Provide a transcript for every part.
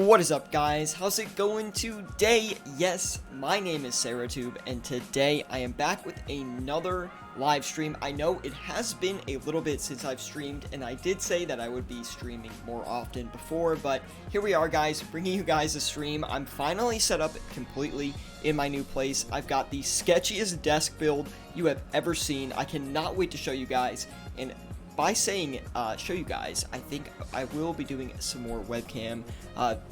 What is up, guys? How's it going today? Yes, my name is SarahTube, and today I am back with another live stream. I know it has been a little bit since I've streamed, and I did say that I would be streaming more often before, but here we are, guys, bringing you guys a stream. I'm finally set up completely in my new place. I've got the sketchiest desk build you have ever seen. I cannot wait to show you guys, and by saying show you guys, I think I will be doing some more webcam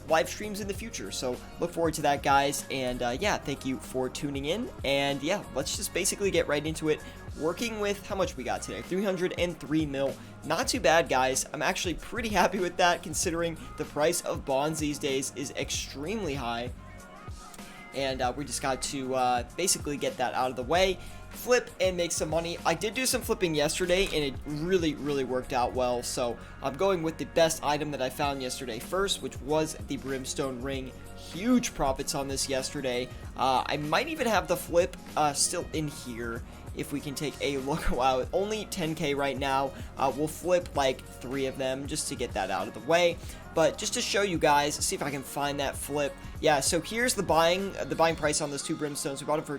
live streams in the future, so look forward to that, guys. And yeah, thank you for tuning in, and yeah, let's just basically get right into it. Working with how much we got today, 303 mil. Not too bad, guys. I'm actually pretty happy with that, considering the price of bonds these days is extremely high. And we just got to basically get that out of the way, flip and make some money. I did do some flipping yesterday, and it really worked out well, so I'm going with the best item that I found yesterday first, which was the Brimstone Ring. Huge profits on this yesterday. I might even have the flip still in here if we can take a look. Wow, only 10k right now. We'll flip like 3 of them just to get that out of the way. But just to show you guys, see if I can find that flip. Yeah, so here's the buying price on those 2 brimstones. We bought them for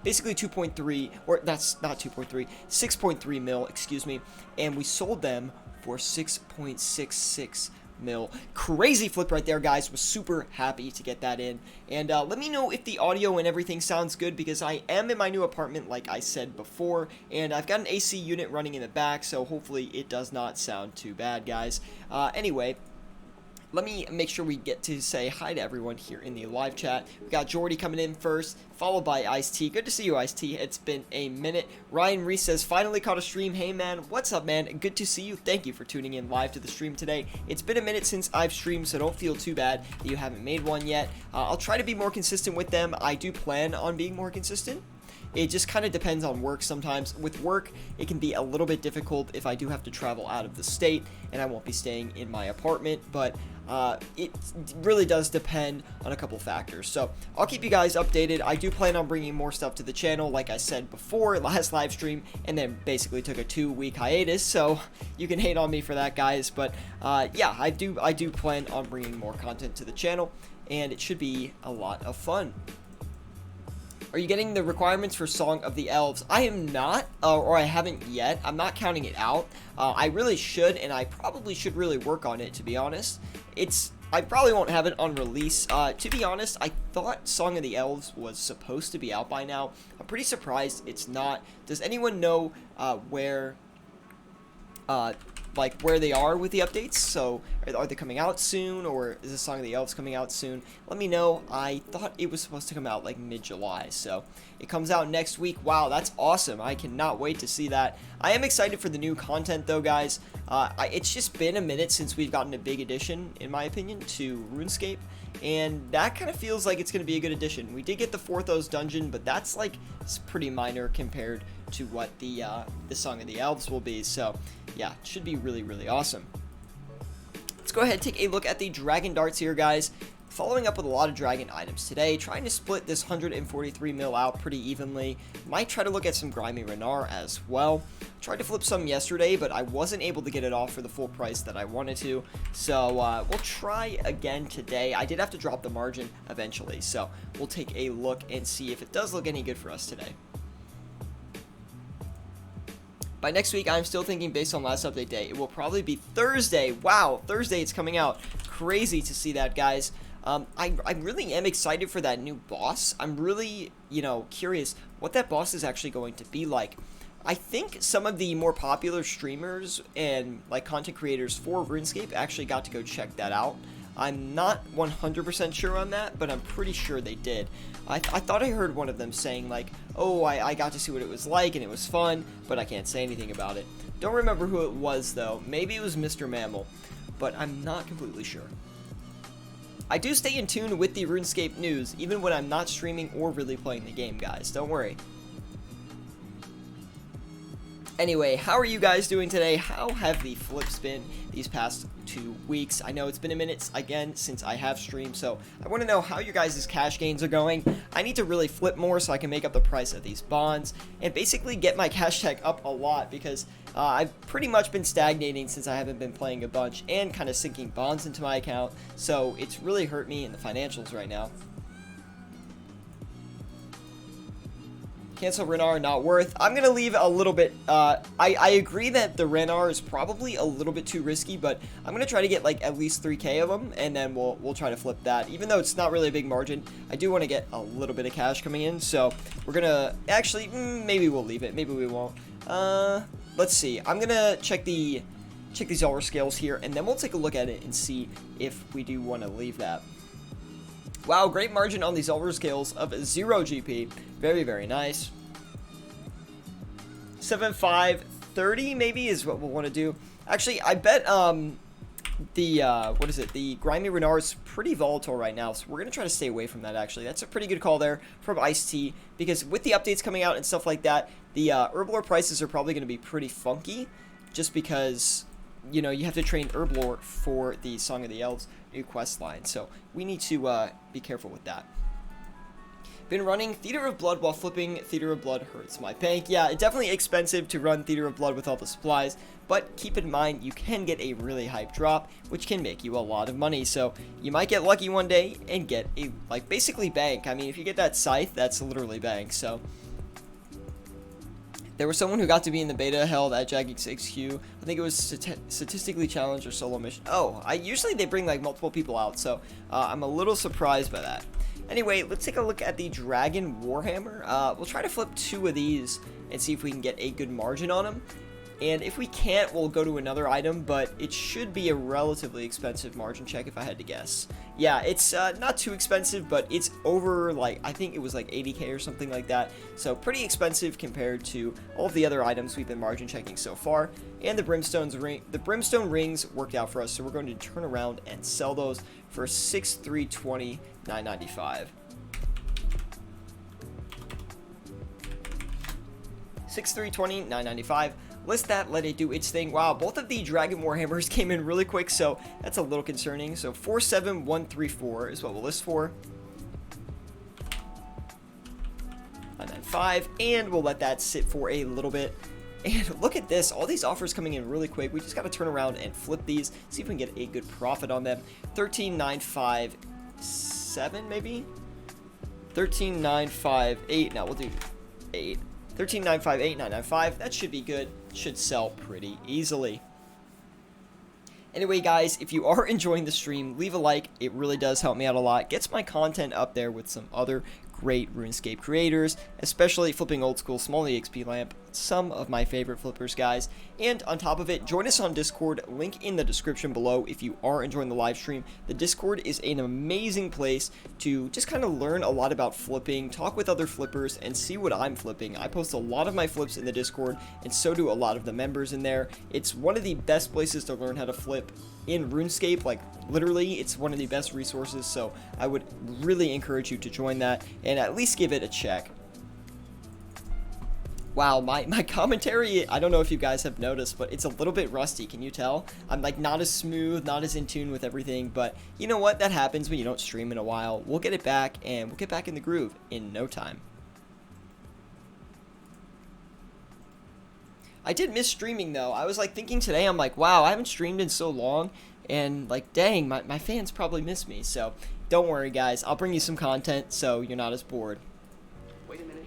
basically 2.3, or that's not 2.3, 6.3 mil, excuse me, and we sold them for 6.66 mil. Crazy flip right there, guys. Was super happy to get that in. And let me know if the audio and everything sounds good, because I am in my new apartment, like I said before, and I've got an AC unit running in the back, so hopefully it does not sound too bad, guys. Anyway, let me make sure we get to say hi to everyone here in the live chat. We got Jordy coming in first, followed by Ice-T. Good to see you, Ice-T. It's been a minute. Ryan Reese says, finally caught a stream. Hey, man. What's up, man? Good to see you. Thank you for tuning in live to the stream today. It's been a minute since I've streamed, so don't feel too bad that you haven't made one yet. I'll try to be more consistent with them. I do plan on being more consistent. It just kind of depends on work sometimes. With work, it can be a little bit difficult if I do have to travel out of the state, and I won't be staying in my apartment, but it really does depend on a couple factors. So I'll keep you guys updated. I do plan on bringing more stuff to the channel, like I said before, last live stream, and then basically took a 2-week hiatus, so you can hate on me for that, guys. But yeah, I do plan on bringing more content to the channel, and it should be a lot of fun. Are you getting the requirements for Song of the Elves? I am not, or I haven't yet. I'm not counting it out. I really should, and I probably should really work on it, to be honest. I probably won't have it on release. To be honest, I thought Song of the Elves was supposed to be out by now. I'm pretty surprised it's not. Does anyone know where they are with the updates? So are they coming out soon, or is the Song of the Elves coming out soon? Let me know. I thought it was supposed to come out like mid-July, so it comes out next week. Wow, that's awesome. I cannot wait to see that. I am excited for the new content, though, guys. It's just been a minute since we've gotten a big addition, in my opinion, to RuneScape, and that kind of feels like it's going to be a good addition. We did get the Forthos dungeon, but that's like, it's pretty minor compared to what the Song of the Elves will be. So yeah, it should be really awesome. Let's go ahead and take a look at the dragon darts here, guys. Following up with a lot of dragon items today, trying to split this 143 mil out pretty evenly. Might try to look at some Grimy Renar as well. Tried to flip some yesterday, but I wasn't able to get it off for the full price that I wanted to. So we'll try again today. I did have to drop the margin eventually, so we'll take a look and see if it does look any good for us today. By next week, I'm still thinking, based on last update day, it will probably be Thursday. Wow, Thursday it's coming out. Crazy to see that, guys. I really am excited for that new boss. I'm really, curious what that boss is actually going to be like. I think some of the more popular streamers and like content creators for RuneScape actually got to go check that out. I'm not 100% sure on that, but I'm pretty sure they did. I thought I heard one of them saying like, oh, I got to see what it was like and it was fun, but I can't say anything about it. Don't remember who it was, though. Maybe it was Mr. Mammal, but I'm not completely sure. I do stay in tune with the RuneScape news, even when I'm not streaming or really playing the game, guys. Don't worry. Anyway, how are you guys doing today? How have the flips been these past 2 weeks? I know it's been a minute, again, since I have streamed, so I want to know how your guys' cash gains are going. I need to really flip more so I can make up the price of these bonds and basically get my cash tag up a lot, because I've pretty much been stagnating since I haven't been playing a bunch and kind of sinking bonds into my account, so it's really hurt me in the financials right now. Cancel Renar, not worth. I'm going to leave a little bit. I agree that the Renar is probably a little bit too risky, but I'm going to try to get like at least 3k of them, and then we'll try to flip that. Even though it's not really a big margin, I do want to get a little bit of cash coming in, so we're going to actually, maybe we'll leave it. Maybe we won't. Let's see. I'm going to check these Ultra scales here, and then we'll take a look at it and see if we do want to leave that. Wow, great margin on these Ultra scales of 0 GP. Very, very nice. 7.530 maybe is what we'll want to do. Actually, I bet the Grimy Renar is pretty volatile right now, so we're going to try to stay away from that, actually. That's a pretty good call there from Ice-T, because with the updates coming out and stuff like that, the Herblore prices are probably going to be pretty funky, just because, you know, you have to train Herblore for the Song of the Elves new quest line, so we need to be careful with that. Been running Theater of Blood while flipping Theater of Blood hurts my bank. Yeah, it's definitely expensive to run Theater of Blood with all the supplies, but keep in mind you can get a really hype drop, which can make you a lot of money. So you might get lucky one day and get a, like, basically bank. I mean, if you get that scythe, that's literally bank. So there was someone who got to be in the beta held at Jagex HQ. I think it was statistically challenged or solo mission. Oh, usually they bring like multiple people out, so I'm a little surprised by that. Anyway, let's take a look at the Dragon Warhammer. We'll try to flip 2 of these and see if we can get a good margin on them. And if we can't, we'll go to another item, but it should be a relatively expensive margin check if I had to guess. Yeah, it's not too expensive, but it's over, like, I think it was like 80k or something like that. So pretty expensive compared to all of the other items we've been margin checking so far. And the Brimstone rings worked out for us, so we're going to turn around and sell those for 6,320, 995. 6,320, 995. List that, let it do its thing. Wow, both of the Dragon Warhammers came in really quick, so that's a little concerning. So 47134 is what we'll list for. 995, and we'll let that sit for a little bit. And look at this, all these offers coming in really quick. We just got to turn around and flip these, see if we can get a good profit on them. 13,957 maybe? 13,958. Now we'll do 8. 13,958, 995. That should be good. Should sell pretty easily. Anyway, guys, if you are enjoying the stream, leave a like. It really does help me out a lot. Gets my content up there with some other great RuneScape creators, especially Flipping Old School, Small EXP Lamp, some of my favorite flippers, guys. And on top of it, join us on Discord, link in the description below if you are enjoying the live stream. The Discord is an amazing place to just kind of learn a lot about flipping, talk with other flippers, and see what I'm flipping. I post a lot of my flips in the Discord, and so do a lot of the members in there. It's one of the best places to learn how to flip in RuneScape. Like, literally, it's one of the best resources, so I would really encourage you to join that and at least give it a check. Wow, my commentary, I don't know if you guys have noticed, but it's a little bit rusty, can you tell? I'm like not as smooth, not as in tune with everything, but you know what? That happens when you don't stream in a while. We'll get it back, and we'll get back in the groove in no time. I did miss streaming, though. I was like thinking today, I'm like, wow, I haven't streamed in so long, and like, dang, my fans probably miss me. So don't worry, guys. I'll bring you some content so you're not as bored. Wait a minute.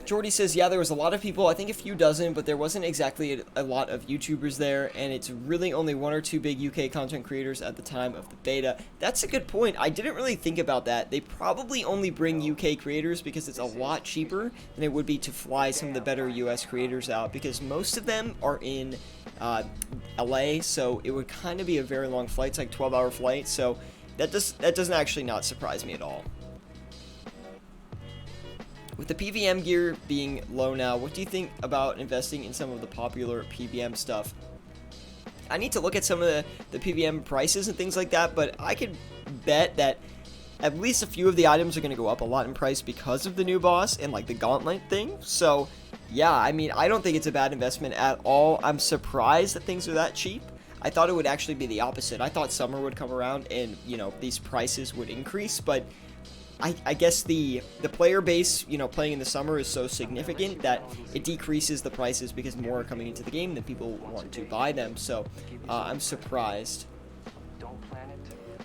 Jordy says, yeah, there was a lot of people, I think a few dozen, but there wasn't exactly a lot of YouTubers there, and it's really only 1 or 2 big UK content creators at the time of the beta. That's a good point. I didn't really think about that. They probably only bring UK creators because it's a lot cheaper than it would be to fly some of the better US creators out, because most of them are in LA, so it would kind of be a very long flight. It's like 12-hour flight, so that doesn't actually not surprise me at all. With the PVM gear being low now, what do you think about investing in some of the popular PVM stuff? I need to look at some of the PVM prices and things like that, but I could bet that at least a few of the items are going to go up a lot in price because of the new boss and like the gauntlet thing. So yeah, I mean, I don't think it's a bad investment at all. I'm surprised that things are that cheap. I thought it would actually be the opposite. I thought summer would come around and, you know, these prices would increase, but I guess the player base, you know, playing in the summer is so significant that it decreases the prices because more are coming into the game than people want to buy them. So I'm surprised.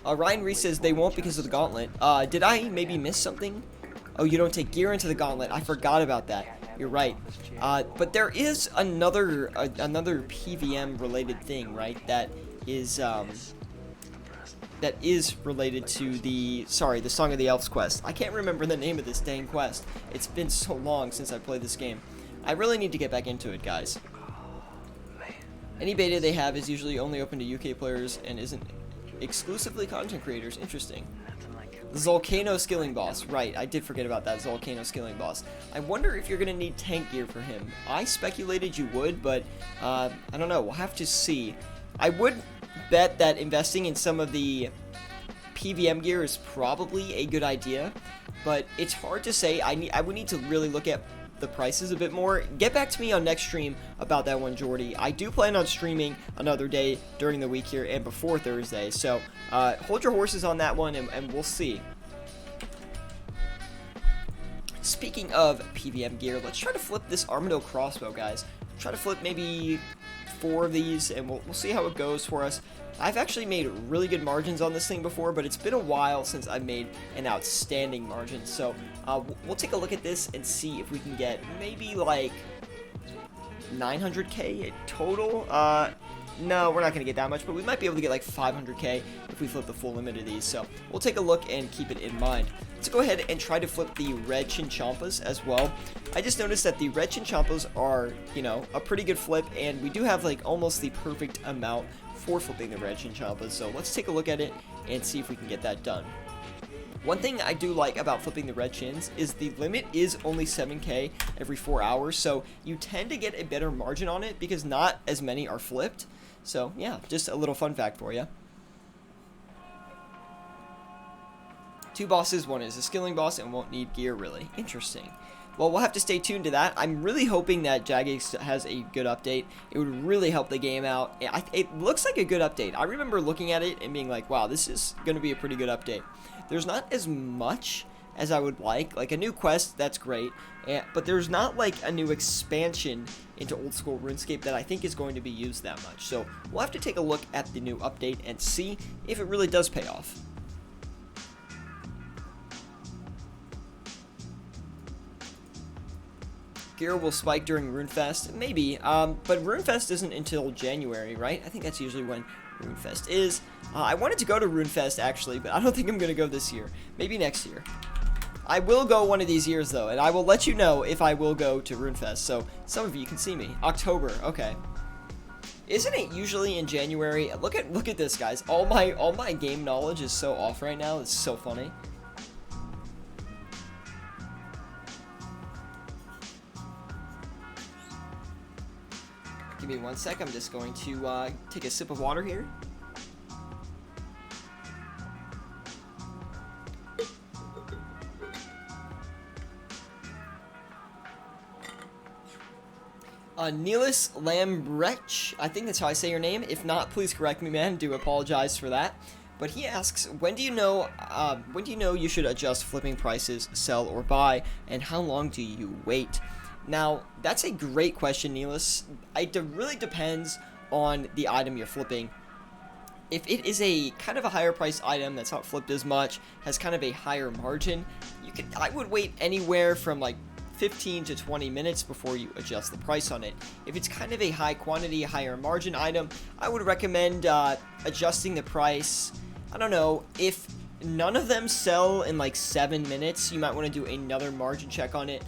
Ryan Reese says they won't because of the gauntlet. Did I maybe miss something? Oh, you don't take gear into the gauntlet. I forgot about that. You're right. But there is another PVM related thing, right? That is related to the Song of the Elves quest. I can't remember the name of this dang quest. It's been so long since I played this game. I really need to get back into it, guys. Any beta they have is usually only open to UK players and isn't exclusively content creators. Interesting. The Zolcano skilling boss. Right, I did forget about that Zolcano skilling boss. I wonder if you're going to need tank gear for him. I speculated you would, but I don't know. We'll have to see. I would bet that investing in some of the PVM gear is probably a good idea, but it's hard to say. I would need to really look at the prices a bit more. Get back to me on next stream about that one, Jordy. I do plan on streaming another day during the week here and before Thursday, so hold your horses on that one, and we'll see. Speaking of PVM gear, let's try to flip this Armadillo crossbow, guys. Try to flip maybe 4 of these, and we'll see how it goes for us. I've actually made really good margins on this thing before, but it's been a while since I've made an outstanding margin. So we'll take a look at this and see if we can get maybe like 900k total. No, we're not going to get that much, but we might be able to get like 500k if we flip the full limit of these. So we'll take a look and keep it in mind. Let's go ahead and try to flip the red Chinchampas as well. I just noticed that the red Chinchampas are, you know, a pretty good flip, and we do have like almost the perfect amount for flipping the red Chinchampas. So let's take a look at it and see if we can get that done. One thing I do like about flipping the red chins is the limit is only 7k every 4 hours, so you tend to get a better margin on it because not as many are flipped. So yeah, just a little fun fact for you. 2 bosses, one is a skilling boss and won't need gear really. Interesting. Well, we'll have to stay tuned to that. I'm really hoping that Jagex has a good update. It would really help the game out. It looks like a good update. I remember looking at it and being like, wow, this is going to be a pretty good update. There's not as much as I would like a new quest, that's great, but there's not like a new expansion into old school RuneScape that I think is going to be used that much. So we'll have to take a look at the new update and see if it really does pay off. Gear will spike during RuneFest, maybe, but RuneFest isn't until January, right? I think that's usually when RuneFest is. I wanted to go to RuneFest actually, but I don't think I'm going to go this year. Maybe next year. I will go one of these years though, and I will let you know if I will go to RuneFest, so some of you can see me. October, okay. Isn't it usually in January? Look at this, guys. All my game knowledge is so off right now. It's so funny. Give me 1 sec. I'm just going to take a sip of water here. Neelis Lambrecht, I think that's how I say your name. If not, please correct me, man. Do apologize for that. But he asks, when do you know you should adjust flipping prices, sell or buy, and how long do you wait? Now, that's a great question, Neelis. It really depends on the item you're flipping. If it is a kind of a higher priced item that's not flipped as much, has kind of a higher margin, I would wait anywhere from like 15 to 20 minutes before you adjust the price on it. If it's kind of a high quantity, higher margin item, I would recommend adjusting the price. I don't know, if none of them sell in like 7 minutes, you might want to do another margin check on it.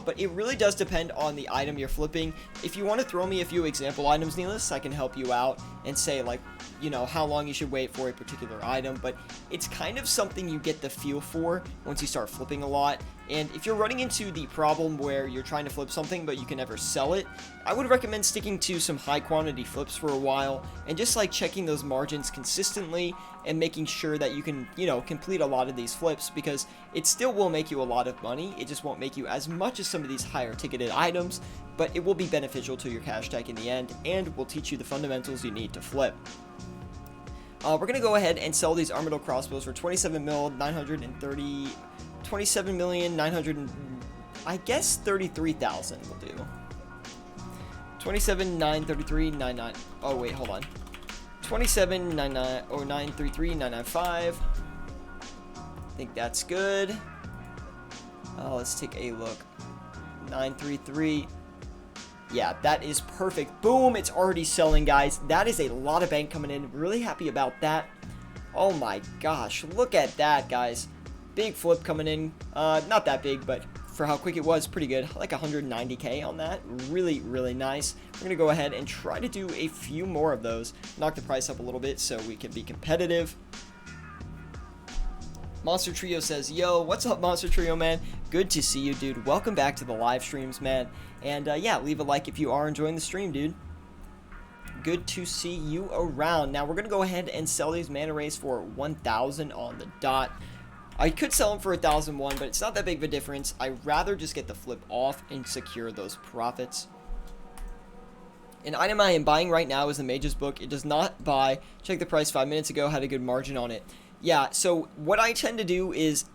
But it really does depend on the item you're flipping. If you want to throw me a few example items, Neelis, I can help you out and say, like, you know, how long you should wait for a particular item. But it's kind of something you get the feel for once you start flipping a lot. And if you're running into the problem where you're trying to flip something but you can never sell it, I would recommend sticking to some high quantity flips for a while and just like checking those margins consistently and making sure that you can, you know, complete a lot of these flips, because it still will make you a lot of money. It just won't make you as much as some of these higher ticketed items, but it will be beneficial to your cash tag in the end and will teach you the fundamentals you need to flip. We're going to go ahead and sell these Armadillo crossbows for 27 mil, 930 27,900,000, I guess 33,000 will do. 27,933,99. Oh wait, hold on. 27,99 or 933,995. I think that's good. Let's take a look. 933. Yeah, that is perfect. Boom, it's already selling, guys. That is a lot of bank coming in. Really happy about that. Oh my gosh, look at that, guys. Big flip coming in. Not that big, but for how quick it was, pretty good. Like 190k on that. Really, really nice. We're going to go ahead and try to do a few more of those. Knock the price up a little bit so we can be competitive. Monster Trio says, yo, what's up, Monster Trio, man? Good to see you, dude. Welcome back to the live streams, man. And yeah, leave a like if you are enjoying the stream, dude. Good to see you around. Now, we're going to go ahead and sell these Manta Rays for 1,000 on the dot. I could sell them for 1,001, but it's not that big of a difference. I'd rather just get the flip off and secure those profits. An item I am buying right now is the Mage's Book. It does not buy. Check the price 5 minutes ago, had a good margin on it. Yeah, so what I tend to do is,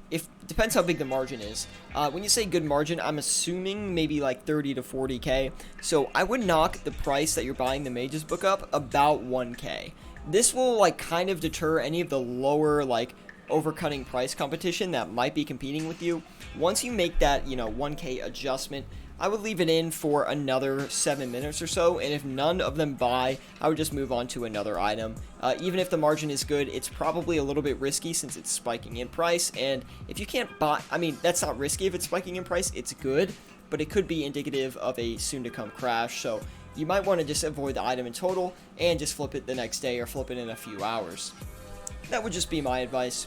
depends how big the margin is. When you say good margin, I'm assuming maybe like 30 to 40k. So I would knock the price that you're buying the Mage's Book up about 1k. This will like kind of deter any of the lower like overcutting price competition that might be competing with you. Once you make that, 1k adjustment, I would leave it in for another 7 minutes or so, and if none of them buy, I would just move on to another item. Even if the margin is good, it's probably a little bit risky since it's spiking in price, and if you can't buy, I mean, that's not risky if it's spiking in price, it's good, but it could be indicative of a soon-to-come crash, so you might want to just avoid the item in total, and just flip it the next day, or flip it in a few hours. That would just be my advice.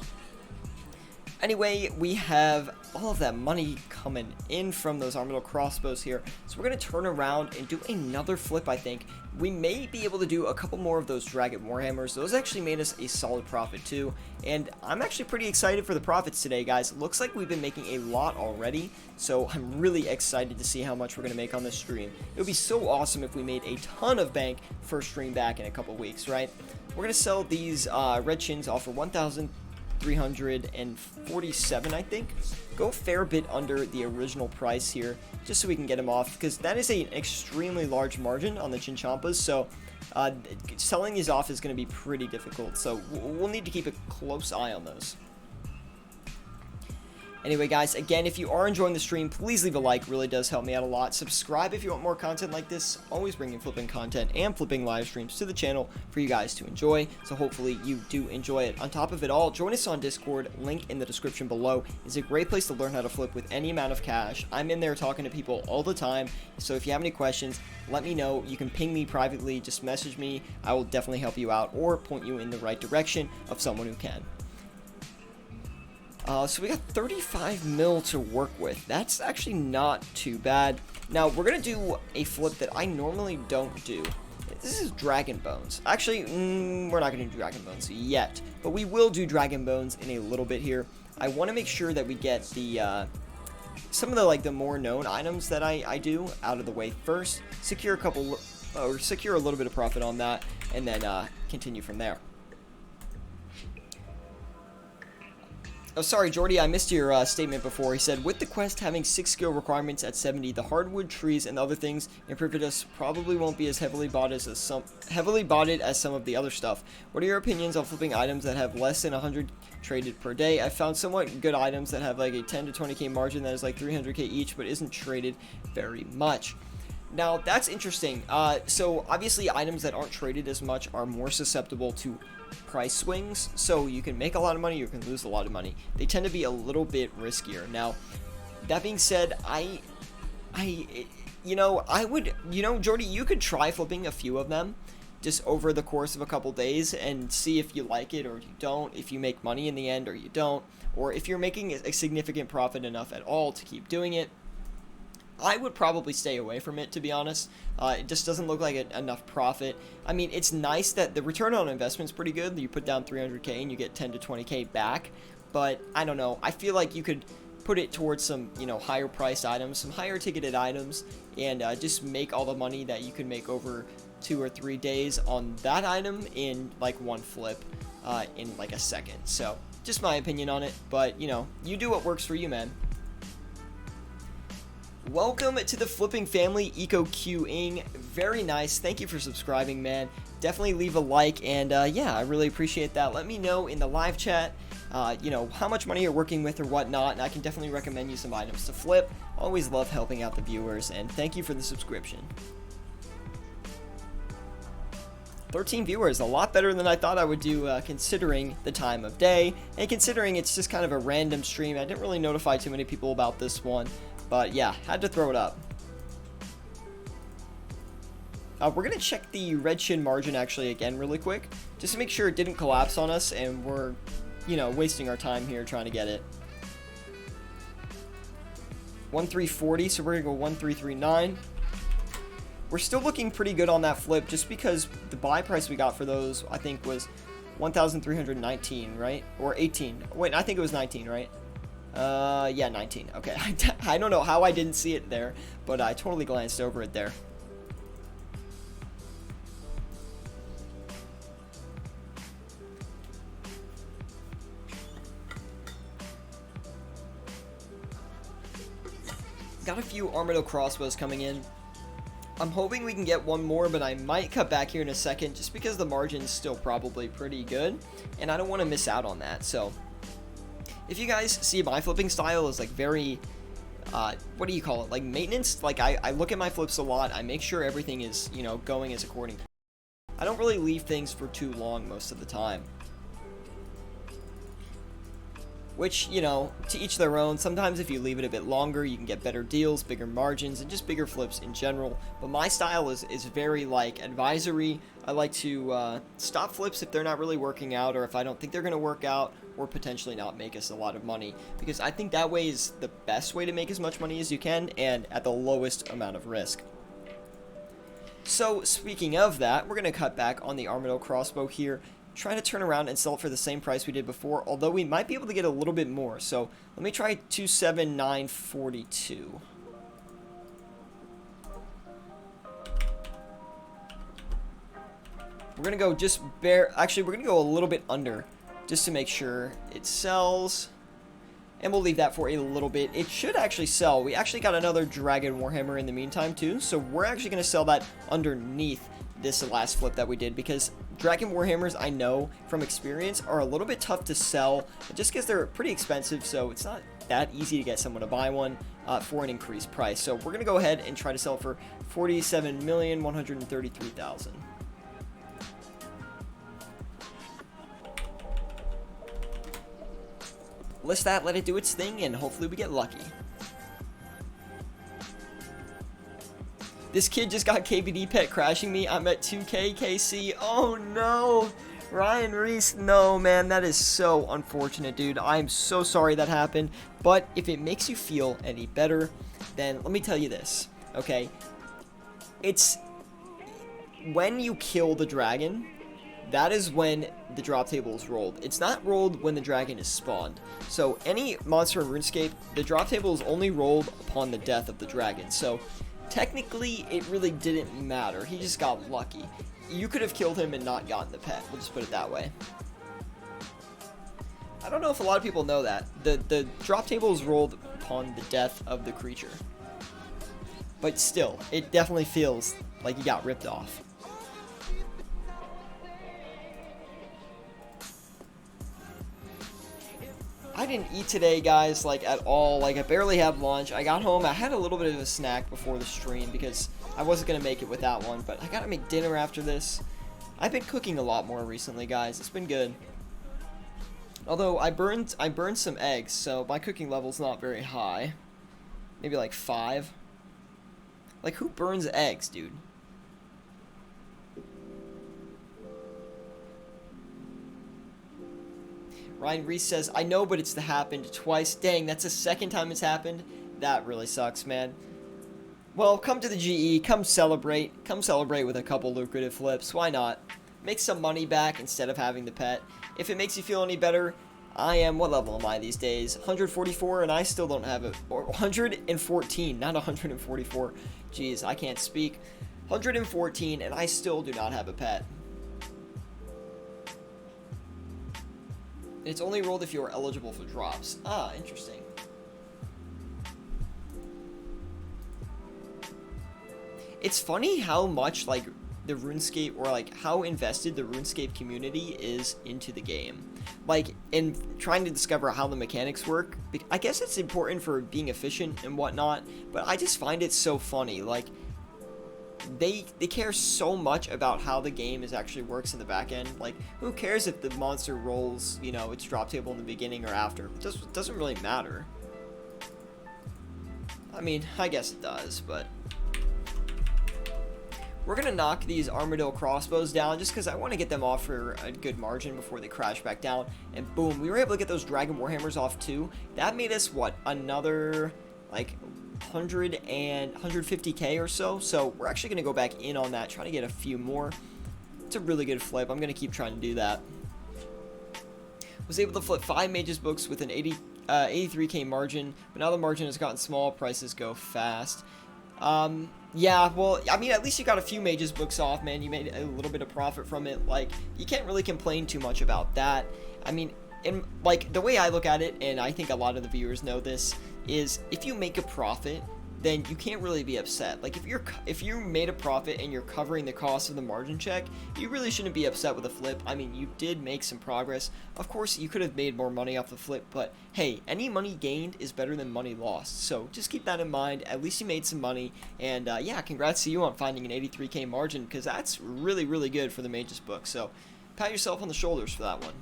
Anyway, we have all of that money coming in from those Armadyl crossbows here. So we're going to turn around and do another flip, I think. We may be able to do a couple more of those Dragon Warhammers. Those actually made us a solid profit too. And I'm actually pretty excited for the profits today, guys. It looks like we've been making a lot already. So I'm really excited to see how much we're going to make on this stream. It would be so awesome if we made a ton of bank first stream back in a couple weeks, right? We're going to sell these red chins off for 1,347, I think. Go a fair bit under the original price here, just so we can get them off, because that is an extremely large margin on the Chinchampas, so selling these off is going to be pretty difficult, so we'll need to keep a close eye on those. Anyway, guys, again, if you are enjoying the stream, please leave a like. Really does help me out a lot. Subscribe if you want more content like this. Always bringing flipping content and flipping live streams to the channel for you guys to enjoy. So hopefully you do enjoy it. On top of it all, join us on Discord. Link in the description below. It's a great place to learn how to flip with any amount of cash. I'm in there talking to people all the time. So if you have any questions, let me know. You can ping me privately. Just message me. I will definitely help you out or point you in the right direction of someone who can. So we got 35 mil to work with. That's actually not too bad. Now, we're going to do a flip that I normally don't do. This is Dragon Bones. Actually, we're not going to do Dragon Bones yet, but we will do Dragon Bones in a little bit here. I want to make sure that we get the some of the more known items that I do out of the way first. Secure a couple, or secure a little bit of profit on that, and then continue from there. Oh, sorry, Jordy, I missed your statement before. He said, with the quest having 6 skill requirements at 70, the hardwood, trees, and other things in Pripyattus probably won't be as heavily botted as some of the other stuff. What are your opinions on flipping items that have less than 100 traded per day? I found somewhat good items that have like a 10 to 20k margin that is like 300k each, but isn't traded very much. Now, that's interesting. So, obviously, items that aren't traded as much are more susceptible to price swings. So, you can make a lot of money, you can lose a lot of money. They tend to be a little bit riskier. Now, that being said, I would, Jordy, you could try flipping a few of them just over the course of a couple days and see if you like it or you don't, if you make money in the end or you don't, or if you're making a significant profit enough at all to keep doing it. I would probably stay away from it, to be honest. It just doesn't look like enough profit. I mean, it's nice that the return on investment is pretty good. You put down 300k and you get 10 to 20k back. But I don't know. I feel like you could put it towards some, higher priced items, some higher ticketed items, and just make all the money that you could make over 2 or 3 days on that item in like one flip in like a second. So Just my opinion on it, but, you know, you do what works for you, man. Welcome to the Flipping Family, Eco Queuing. Very nice. Thank you for subscribing, man. Definitely leave a like, and yeah, I really appreciate that. Let me know in the live chat, you know, how much money you're working with or whatnot, and I can definitely recommend you some items to flip. Always love helping out the viewers, and thank you for the subscription. 13 viewers, a lot better than I thought I would do, considering the time of day, and considering it's just kind of a random stream. I didn't really notify too many people about this one, but yeah, had to throw it up. We're going to check the red shin margin actually again really quick, just to make sure it didn't collapse on us, and we're, you know, wasting our time here trying to get it. 1340, so we're going to go 1339. We're still looking pretty good on that flip, just because the buy price we got for those, I think, was 1,319, right? Or 18. Wait, I think it was 19, right? Yeah, 19. Okay, I don't know how I didn't see it there, but I totally glanced over it there. Got a few Armadio crossbows coming in. I'm hoping we can get one more, but I might cut back here in a second just because the margin's still probably pretty good, and I don't want to miss out on that. So if you guys see my flipping style is like very, what do you call it, like maintenance, like I look at my flips a lot, I make sure everything is, you know, going as according. I don't really leave things for too long most of the time. Which, you know, to each their own. Sometimes if you leave it a bit longer, you can get better deals, bigger margins, and just bigger flips in general. But my style is very, like, advisory. I like to stop flips if they're not really working out, or if I don't think they're going to work out, or potentially not make us a lot of money. Because I think that way is the best way to make as much money as you can, and at the lowest amount of risk. So, speaking of that, we're going to cut back on the Armadio crossbow here. Trying to turn around and sell it for the same price we did before, although we might be able to get a little bit more. So let me try 27942. We're gonna go just actually we're gonna go a little bit under just to make sure it sells, and we'll leave that for a little bit. It should actually sell. We actually got another Dragon Warhammer in the meantime too, so we're actually gonna sell that underneath this last flip that we did, because Dragon Warhammers, I know from experience, are a little bit tough to sell just because they're pretty expensive, so it's not that easy to get someone to buy one for an increased price. So we're going to go ahead and try to sell it for $47,133,000. List that, let it do its thing, and hopefully we get lucky. This kid just got KBD pet crashing me. I'm at 2K KC. Oh no, Ryan Reese. No, man, that is so unfortunate, dude. I'm so sorry that happened. But if it makes you feel any better, then let me tell you this, okay? It's when you kill the dragon, that is when the drop table is rolled. It's not rolled when the dragon is spawned. So any monster in RuneScape, the drop table is only rolled upon the death of the dragon. So technically, it really didn't matter. He just got lucky. You could have killed him and not gotten the pet. We'll just put it that way. I don't know if a lot of people know that. The drop table is rolled upon the death of the creature. But still, it definitely feels like you got ripped off. I didn't eat today, guys, like, at all. Like, I barely had lunch. I got home. I had a little bit of a snack before the stream because I wasn't going to make it without one. But I got to make dinner after this. I've been cooking a lot more recently, guys. It's been good. Although, I burned some eggs, so my cooking level's not very high. Maybe, like, 5. Like, who burns eggs, dude? Ryan Reese says, I know, but it's happened twice. Dang, that's the second time it's happened. That really sucks, man. Well, come to the GE. Come celebrate. Come celebrate with a couple lucrative flips. Why not? Make some money back instead of having the pet. If it makes you feel any better, I am, what level am I these days? 144, and I still don't have it. Or 114, not 144. Jeez, I can't speak. 114, and I still do not have a pet. It's only rolled if you are eligible for drops. Ah, interesting. It's funny how much, like, the RuneScape, or, like, how invested the RuneScape community is into the game. Like, in trying to discover how the mechanics work. I guess it's important for being efficient and whatnot, but I just find it so funny. Like, they care so much about how the game actually works in the back end. Like, who cares if the monster rolls, you know, its drop table in the beginning or after? It doesn't really matter. I mean, I guess it does, but we're gonna knock these Armadillo crossbows down just because I want to get them off for a good margin before they crash back down. And boom, we were able to get those Dragon Warhammers off too. That made us, what, another, like, 150k or so. So we're actually going to go back in on that, try to get a few more. It's a really good flip. I'm going to keep trying to do that. Was able to flip 5 Mage's Books with an 83k margin, but now the margin has gotten small, prices go fast. Yeah, well, I mean, at least you got a few Mage's Books off, man. You made a little bit of profit from it. Like, you can't really complain too much about that. I mean, like, the way I look at it, and I think a lot of the viewers know this, is if you make a profit, then you can't really be upset. Like, if you made a profit and you're covering the cost of the margin check, you really shouldn't be upset with a flip. I mean, you did make some progress. Of course, you could have made more money off the flip, but hey, any money gained is better than money lost. So just keep that in mind. At least you made some money, and yeah, congrats to you on finding an 83k margin, because that's really, really good for the Mage's Book. So pat yourself on the shoulders for that one.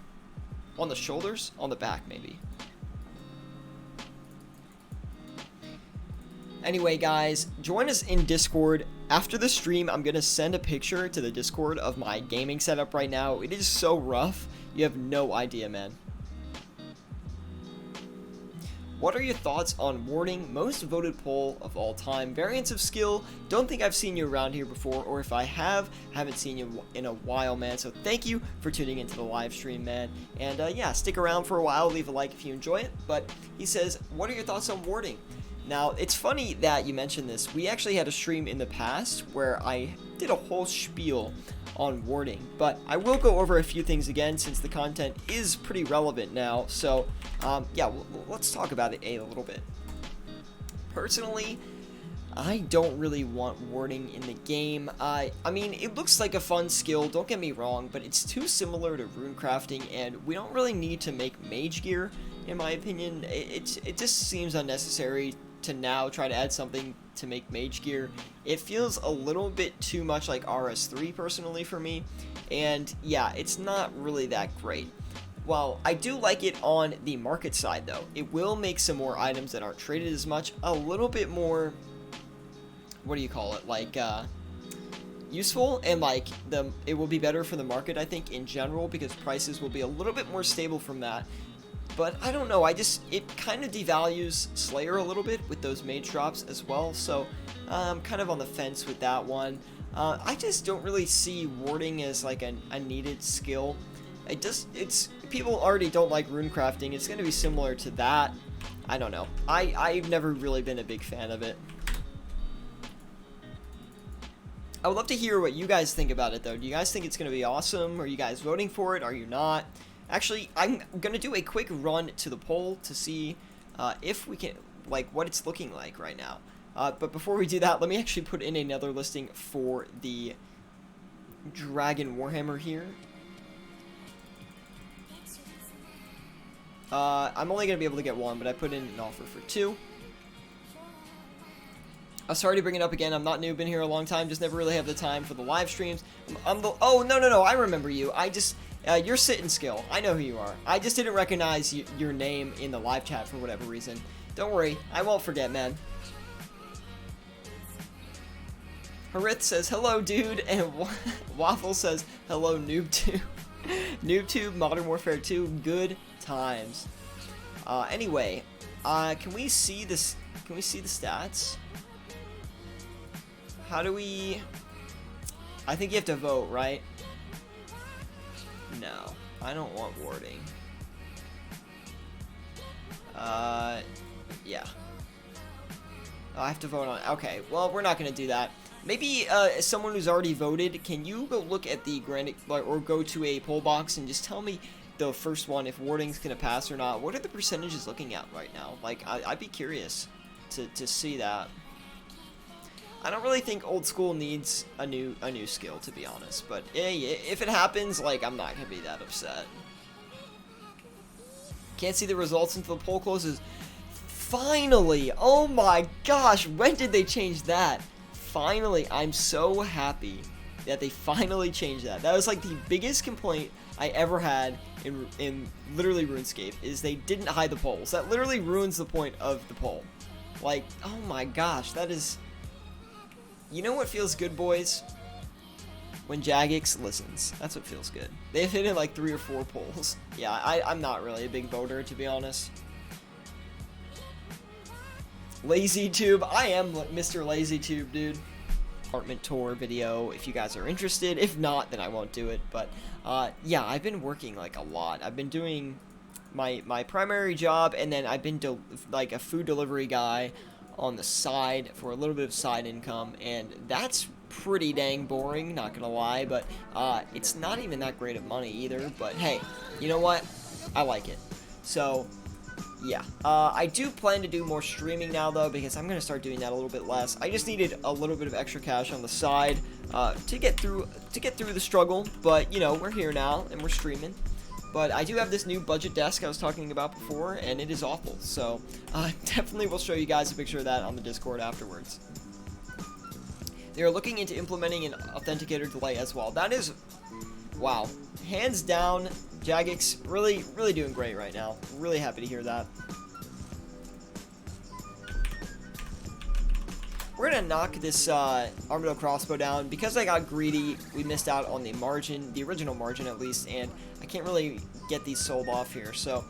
On the shoulders? On the back, maybe. Anyway, guys, join us in Discord. After the stream, I'm going to send a picture to the Discord of my gaming setup right now. It is so rough. You have no idea, man. What are your thoughts on Warding? Most voted poll of all time. Variants of skill. Don't think I've seen you around here before, or if I have, haven't seen you in a while, man. So thank you for tuning into the live stream, man. And yeah, stick around for a while. Leave a like if you enjoy it. But he says, what are your thoughts on Warding? Now, it's funny that you mentioned this. We actually had a stream in the past where I did a whole spiel on Warding, but I will go over a few things again since the content is pretty relevant now. So, yeah, let's talk about it a little bit. Personally, I don't really want Warding in the game. I mean, it looks like a fun skill, don't get me wrong, but it's too similar to rune crafting, and we don't really need to make mage gear, in my opinion. It just seems unnecessary to now try to add something to make mage gear. It feels a little bit too much like RS3 personally for me, and yeah, it's not really that great. While I do like it on the market side though, it will make some more items that aren't traded as much a little bit more, what do you call it, like useful, and like it will be better for the market, I think, in general, because prices will be a little bit more stable from that. But I don't know, it kind of devalues Slayer a little bit with those mage drops as well, so I'm kind of on the fence with that one. I just don't really see Warding as like a needed skill. People already don't like rune crafting. It's going to be similar to that. I don't know. I've never really been a big fan of it. I would love to hear what you guys think about it though. Do you guys think it's going to be awesome? Are you guys voting for it? Are you not? Actually, I'm going to do a quick run to the poll to see if we can, like, what it's looking like right now. But before we do that, let me actually put in another listing for the Dragon Warhammer here. I'm only going to be able to get one, but I put in an offer for 2. Sorry to bring it up again. I'm not new, been here a long time, just never really have the time for the live streams. Oh, no, I remember you. You're Sitting Skill. I know who you are. I just didn't recognize your name in the live chat for whatever reason. Don't worry, I won't forget, man. Harith says, hello, dude, and Waffle says, hello, NoobTube. NoobTube, Modern Warfare 2, good times. Anyway, can we see this? Can we see the stats? How do we? I think you have to vote, right? No, I don't want Warding. Yeah. Oh, I have to vote on. Okay, well, we're not gonna do that. Maybe someone who's already voted, can you go look at the or go to a poll box and just tell me the first one, if Warding's gonna pass or not. What are the percentages looking at right now? Like, I'd be curious to see that. I don't really think old school needs a new skill, to be honest. But hey, if it happens, like, I'm not gonna be that upset. Can't see the results until the poll closes. Finally! Oh my gosh! When did they change that? Finally, I'm so happy that they finally changed that. That was like the biggest complaint I ever had in literally RuneScape, is they didn't hide the polls. That literally ruins the point of the poll. Like, oh my gosh, that is... You know what feels good, boys? When Jagex listens. That's what feels good. They've hit in like 3 or 4 polls. Yeah, I'm not really a big voter, to be honest. LazyTube. I am Mr. LazyTube, dude. Apartment tour video if you guys are interested. If not, then I won't do it. But yeah, I've been working like a lot. I've been doing my primary job, and then I've been like a food delivery guy on the side for a little bit of side income, and that's pretty dang boring, not gonna lie. But it's not even that great of money either. But hey, you know what? I like it. So yeah, I do plan to do more streaming now, though, because I'm going to start doing that a little bit less. I just needed a little bit of extra cash on the side to get through the struggle, but, you know, we're here now, and we're streaming. But I do have this new budget desk I was talking about before, and it is awful, so definitely will show you guys a picture of that on the Discord afterwards. They are looking into implementing an authenticator delay as well. That is, wow, hands down, Jagex really doing great right now. Really happy to hear that. We're gonna knock this Armadyl crossbow down. Because I got greedy, we missed out on the margin, the original margin at least, and I can't really get these sold off here, so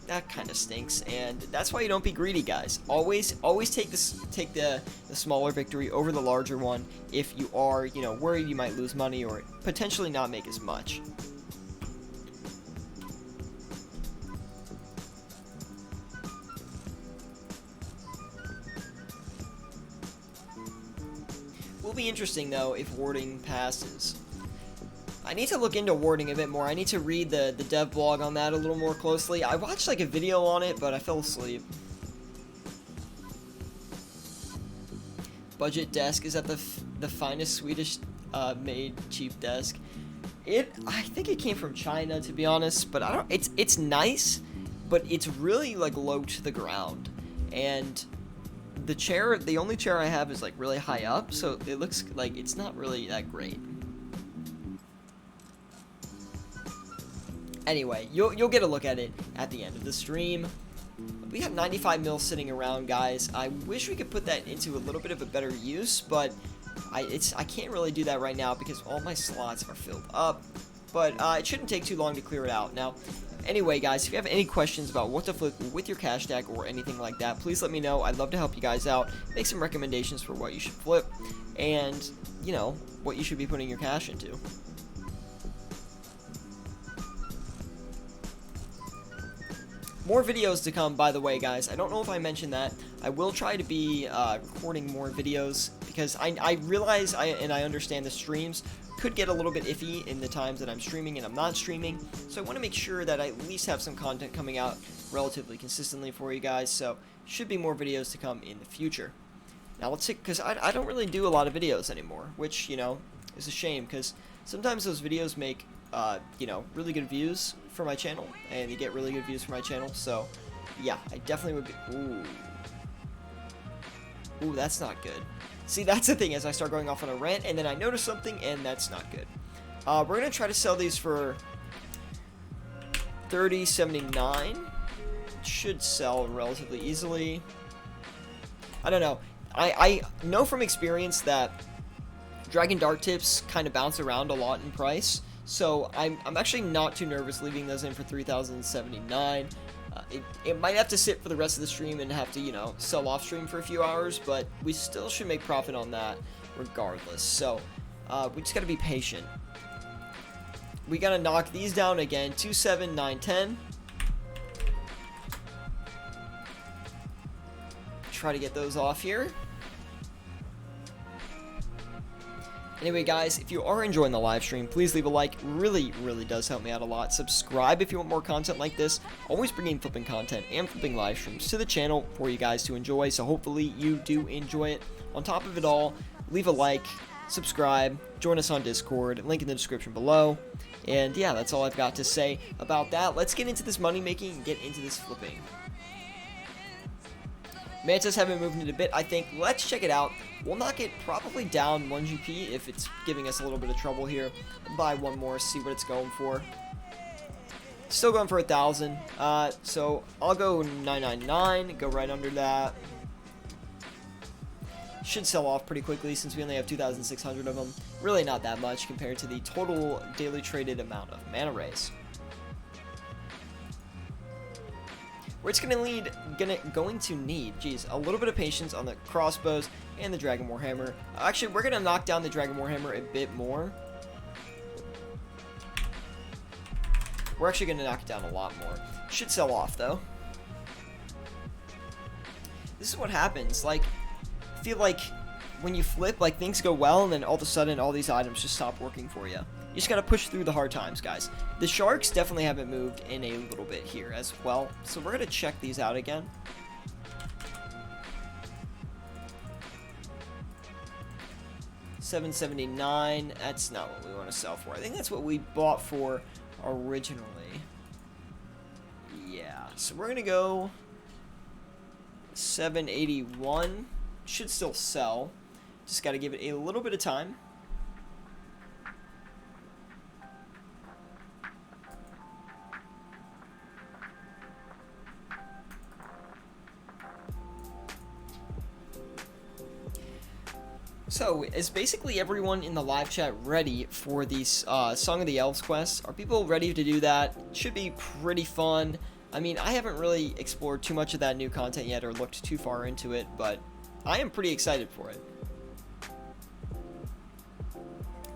that kind of stinks. And that's why you don't be greedy, guys. Always take the smaller victory over the larger one if you are, you know, worried you might lose money or potentially not make as much. Will be interesting though if warding passes. I need to look into warding a bit more. I need to read the dev blog on that a little more closely. I watched like a video on it, but I fell asleep. Budget desk, is that the finest Swedish made cheap desk? I think it came from China, to be honest, but I don't. It's nice, but it's really like low to the ground, and the only chair I have is like really high up, so it looks like it's not really that great. Anyway, you'll get a look at it at the end of the stream. We have 95 mil sitting around, guys. I wish we could put that into a little bit of a better use, but I can't really do that right now because all my slots are filled up. But it shouldn't take too long to clear it out. Now, anyway, guys, if you have any questions about what to flip with your cash stack or anything like that, please let me know. I'd love to help you guys out, make some recommendations for what you should flip, and, you know, what you should be putting your cash into. More videos to come, by the way, guys. I don't know if I mentioned that. I will try to be recording more videos because I realize and I understand the streams could get a little bit iffy in the times that I'm streaming and I'm not streaming. So I want to make sure that I at least have some content coming out relatively consistently for you guys. So should be more videos to come in the future. Now let's see, because I don't really do a lot of videos anymore, which, you know, is a shame because sometimes those videos make you know, really good views for my channel, and you get really good views for my channel, so yeah, I definitely would be... Ooh, that's not good. See, that's the thing, as I start going off on a rant, and then I notice something, and that's not good. We're gonna try to sell these for $30.79. It should sell relatively easily. I don't know. I know from experience that Dragon Dart tips kind of bounce around a lot in price, so I'm actually not too nervous leaving those in for $3,079. It might have to sit for the rest of the stream and have to, you know, sell off stream for a few hours, but we still should make profit on that regardless. So we just gotta be patient. We gotta knock these down again. 2, 7, 9, 10. Try to get those off here. Anyway, guys, if you are enjoying the live stream, please leave a like. Really, really does help me out a lot. Subscribe if you want more content like this. Always bringing flipping content and flipping live streams to the channel for you guys to enjoy, so hopefully you do enjoy it. On top of it all, leave a like, subscribe, join us on Discord, link in the description below. And yeah, that's all I've got to say about that. Let's get into this money making and get into this flipping. Mantis haven't moved it a bit, I think. Let's check it out. We'll knock it probably down 1 GP if it's giving us a little bit of trouble here. Buy one more, see what it's going for. Still going for 1,000. So I'll go 999, go right under that. Should sell off pretty quickly since we only have 2,600 of them. Really not that much compared to the total daily traded amount of mana rays. We're just going to need, a little bit of patience on the crossbows and the Dragon Warhammer. Actually, we're gonna knock down the Dragon Warhammer a bit more. We're actually gonna knock it down a lot more. Should sell off though. This is what happens. Like, I feel like when you flip, like things go well, and then all of a sudden, all these items just stop working for you. You just gotta push through the hard times, guys. The sharks definitely haven't moved in a little bit here as well, so we're gonna check these out again. $779. That's not what we want to sell for. I think that's what we bought for originally. Yeah, so we're gonna go 781. Should still sell. Just gotta give it a little bit of time. So, is basically everyone in the live chat ready for these Song of the Elves quests? Are people ready to do that? Should be pretty fun. I mean, I haven't really explored too much of that new content yet or looked too far into it, but I am pretty excited for it.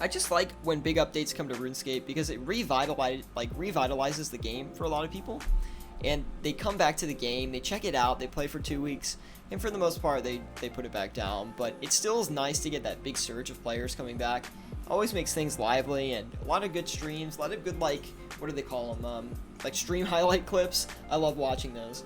I just like when big updates come to RuneScape because it revitalizes the game for a lot of people. And they come back to the game, they check it out, they play for 2 weeks, and for the most part, they put it back down. But it still is nice to get that big surge of players coming back. Always makes things lively, and a lot of good streams, a lot of good, like, what do they call them? Like stream highlight clips. I love watching those.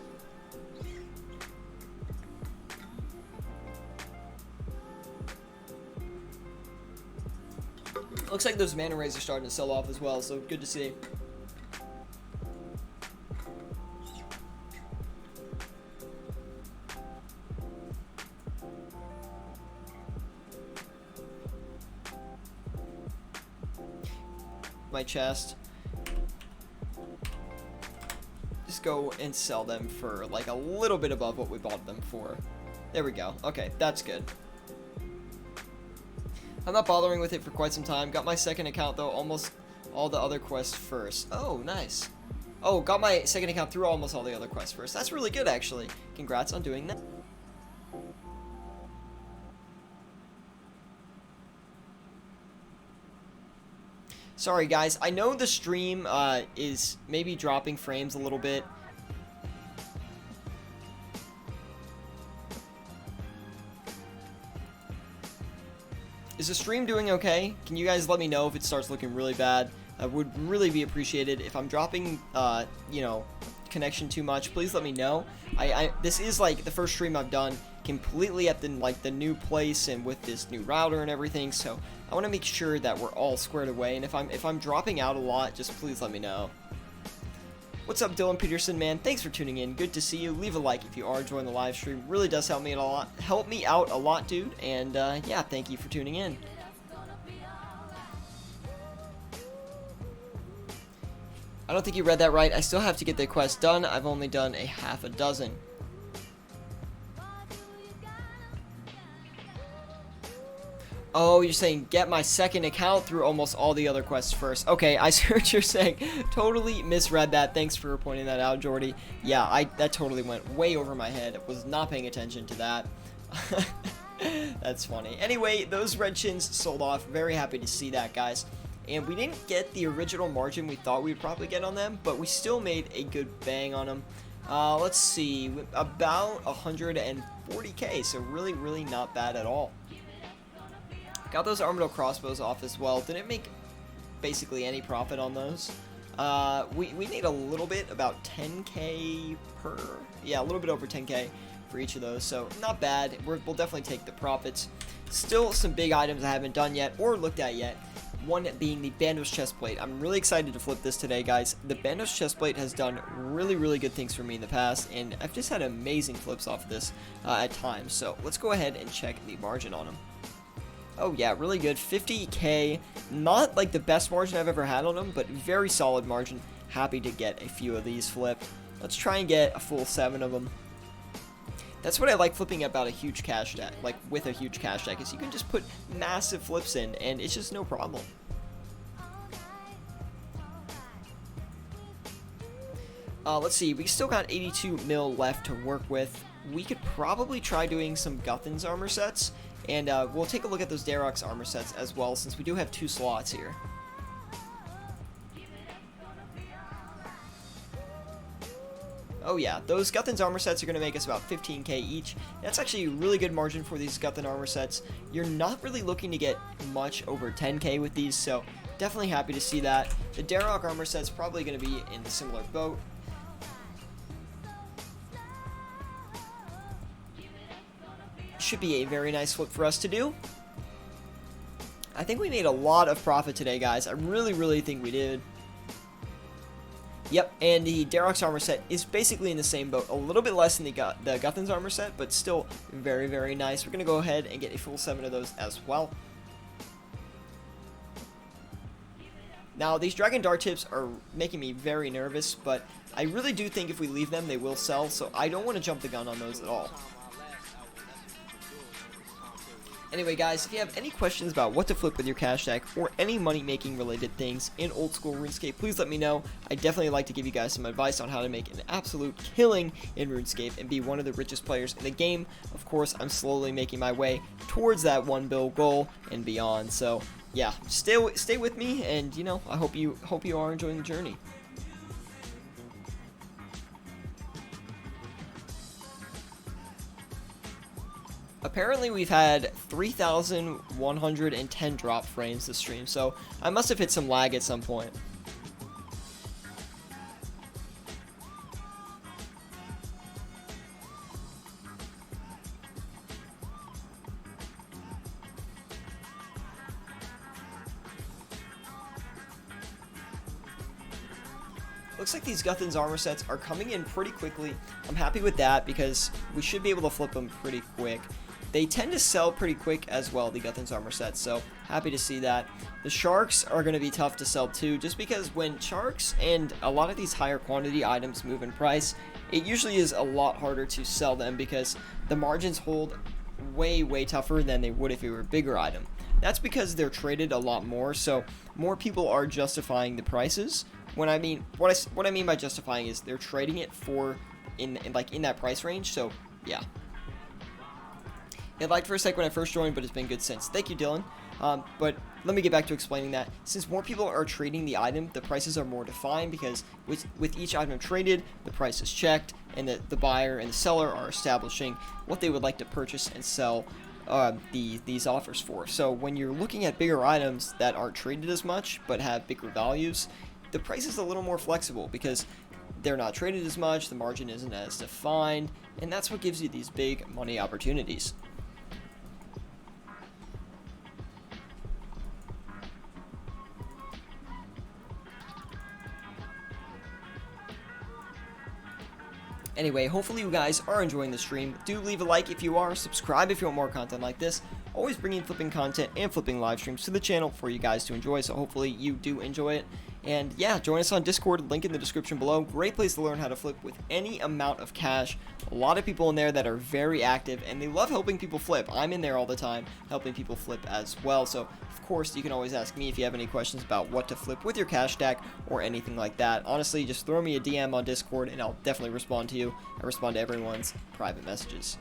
Looks like those mana rays are starting to sell off as well, so good to see. My chest. Just go and sell them for like a little bit above what we bought them for. There we go. Okay, that's good. I'm not bothering with it for quite some time. Got my second account though, almost all the other quests first. Oh, nice. Oh, got my second account through almost all the other quests first. That's really good, actually. Congrats on doing that. Sorry, guys. I know the stream is maybe dropping frames a little bit. Is the stream doing okay? Can you guys let me know if it starts looking really bad? I would really be appreciated. If I'm dropping, you know, connection too much, please let me know. This is like the first stream I've done completely at the new place and with this new router and everything, so I want to make sure that we're all squared away. And if I'm dropping out a lot, just please let me know. What's up, Dylan Peterson, man? Thanks for tuning in. Good to see you. Leave a like if you are enjoying the live stream. Really does help me a lot. Help me out a lot, dude. And yeah, thank you for tuning in. I don't think you read that right. I still have to get the quest done. I've only done a half a dozen. Oh, you're saying get my second account through almost all the other quests first. Okay, I see what you're saying. Totally misread that. Thanks for pointing that out, Jordy. Yeah, that totally went way over my head. Was not paying attention to that. That's funny. Anyway, those red chins sold off. Very happy to see that, guys. And we didn't get the original margin we thought we'd probably get on them, but we still made a good bang on them. Let's see, about 140k, so really, really not bad at all. Got those Armadillo crossbows off as well. Didn't make basically any profit on those. We need a little bit, about 10k per, yeah, a little bit over 10k for each of those, so not bad. We'll definitely take the profits. Still some big items I haven't done yet or looked at yet. One being the Bandos chestplate. I'm really excited to flip this today, guys. The Bandos chestplate has done really good things for me in the past, and I've just had amazing flips off of this at times. So let's go ahead and check the margin on them. Oh yeah, really good. 50k. Not like the best margin I've ever had on them, but very solid margin. Happy to get a few of these flipped. Let's try and get a full 7 of them. That's what I like flipping about a huge cash stack, like with a huge cash stack, is you can just put massive flips in, and it's just no problem. Let's see, we still got 82 mil left to work with. We could probably try doing some Guthan's armor sets, and we'll take a look at those Darok's armor sets as well, since we do have 2 slots here. Oh yeah, those Guthan's armor sets are going to make us about 15k each. That's actually a really good margin for these Guthan armor sets. You're not really looking to get much over 10k with these, so definitely happy to see that. The Darok armor set's probably going to be in a similar boat. Should be a very nice flip for us to do. I think we made a lot of profit today, guys. I really think we did. Yep, and the Darok's armor set is basically in the same boat. A little bit less than the Guthan's armor set, but still very nice. We're going to go ahead and get a full 7 of those as well. Now, these Dragon Dart tips are making me very nervous, but I really do think if we leave them, they will sell, so I don't want to jump the gun on those at all. Anyway, guys, if you have any questions about what to flip with your cash stack or any money-making related things in old school RuneScape, please let me know. I definitely like to give you guys some advice on how to make an absolute killing in RuneScape and be one of the richest players in the game. Of course, I'm slowly making my way towards that 1 bill goal and beyond. So, yeah, stay with me, and you know, I hope you are enjoying the journey. Apparently we've had 3,110 drop frames this stream, so I must have hit some lag at some point. Looks like these Guthan's armor sets are coming in pretty quickly. I'm happy with that because we should be able to flip them pretty quick. They tend to sell pretty quick as well, the Guthan's armor sets, so happy to see that. The Sharks are going to be tough to sell too, just because when Sharks and a lot of these higher quantity items move in price, it usually is a lot harder to sell them because the margins hold way tougher than they would if it were a bigger item. That's because they're traded a lot more, so more people are justifying the prices. What I mean by justifying is they're trading it for in that price range, so yeah. It lagged for a sec when I first joined, but it's been good since. Thank you, Dylan. But let me get back to explaining that. Since more people are trading the item, the prices are more defined because with each item traded, the price is checked, and the buyer and the seller are establishing what they would like to purchase and sell these offers for. So when you're looking at bigger items that aren't traded as much but have bigger values, the price is a little more flexible because they're not traded as much, the margin isn't as defined, and that's what gives you these big money opportunities. Anyway, hopefully you guys are enjoying the stream. Do leave a like if you are, subscribe if you want more content like this. Always bringing flipping content and flipping live streams to the channel for you guys to enjoy, so hopefully you do enjoy it. And yeah, join us on Discord, link in the description below. Great place to learn how to flip with any amount of cash. A lot of people in there that are very active, and they love helping people flip. I'm in there all the time helping people flip as well. So, of course, you can always ask me if you have any questions about what to flip with your cash stack or anything like that. Honestly, just throw me a DM on Discord, and I'll definitely respond to you. I respond to everyone's private messages.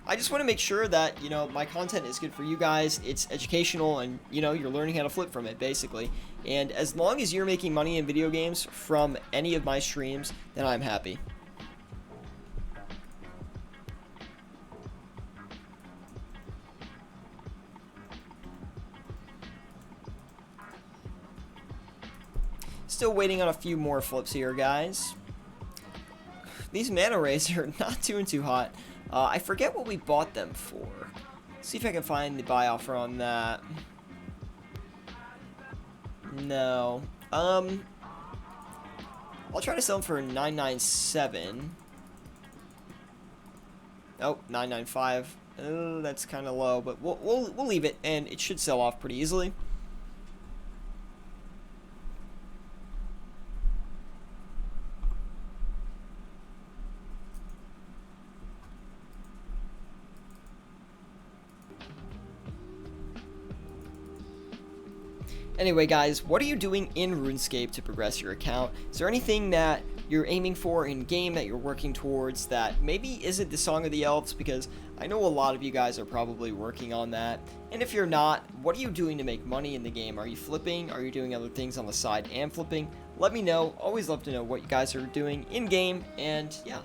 I just want to make sure that, you know, my content is good for you guys, it's educational, and, you know, you're learning how to flip from it, basically. And as long as you're making money in video games from any of my streams, then I'm happy. Still waiting on a few more flips here, guys. These mana rays are not too hot. I forget what we bought them for. See if I can find the buy offer on that. No. I'll try to sell them for 997. Oh, 995. Oh, that's kind of low, but we'll leave it, and it should sell off pretty easily. Anyway, guys, what are you doing in RuneScape to progress your account? Is there anything that you're aiming for in game that you're working towards that maybe isn't the Song of the Elves? Because I know a lot of you guys are probably working on that. And if you're not, what are you doing to make money in the game? Are you flipping? Are you doing other things on the side and flipping? Let me know. Always love to know what you guys are doing in game. And yeah.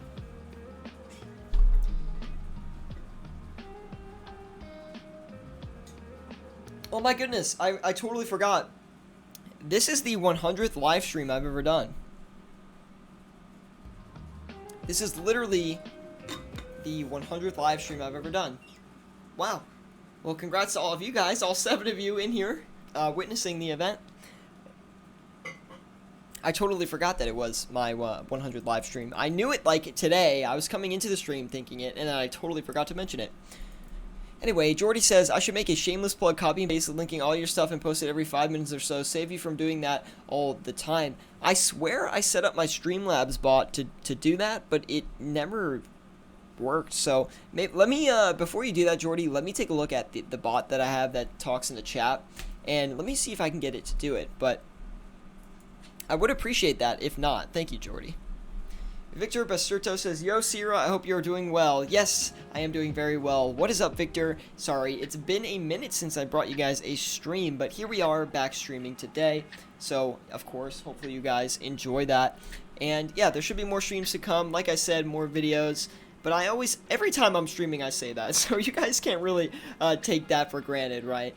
Oh my goodness, I totally forgot. This is the 100th live stream I've ever done. This is literally the 100th live stream I've ever done. Wow. Well, congrats to all of you guys, all 7 of you in here, witnessing the event. I totally forgot that it was my 100th live stream. I knew it like today. I was coming into the stream thinking it, and then I totally forgot to mention it. Anyway, Jordy says, I should make a shameless plug, copy and paste linking all your stuff and post it every 5 minutes or so. Save you from doing that all the time. I swear I set up my Streamlabs bot to do that, but it never worked. So let me, before you do that, Jordy, let me take a look at the bot that I have that talks in the chat, and let me see if I can get it to do it. But I would appreciate that. If not, thank you, Jordy. Victor Basurto says, Yo, Sierra, I hope you're doing well. Yes, I am doing very well. What is up, Victor? Sorry, it's been a minute since I brought you guys a stream, but here we are back streaming today. So, of course, hopefully you guys enjoy that. And, yeah, there should be more streams to come. Like I said, more videos. But I always, every time I'm streaming, I say that. So you guys can't really take that for granted, right?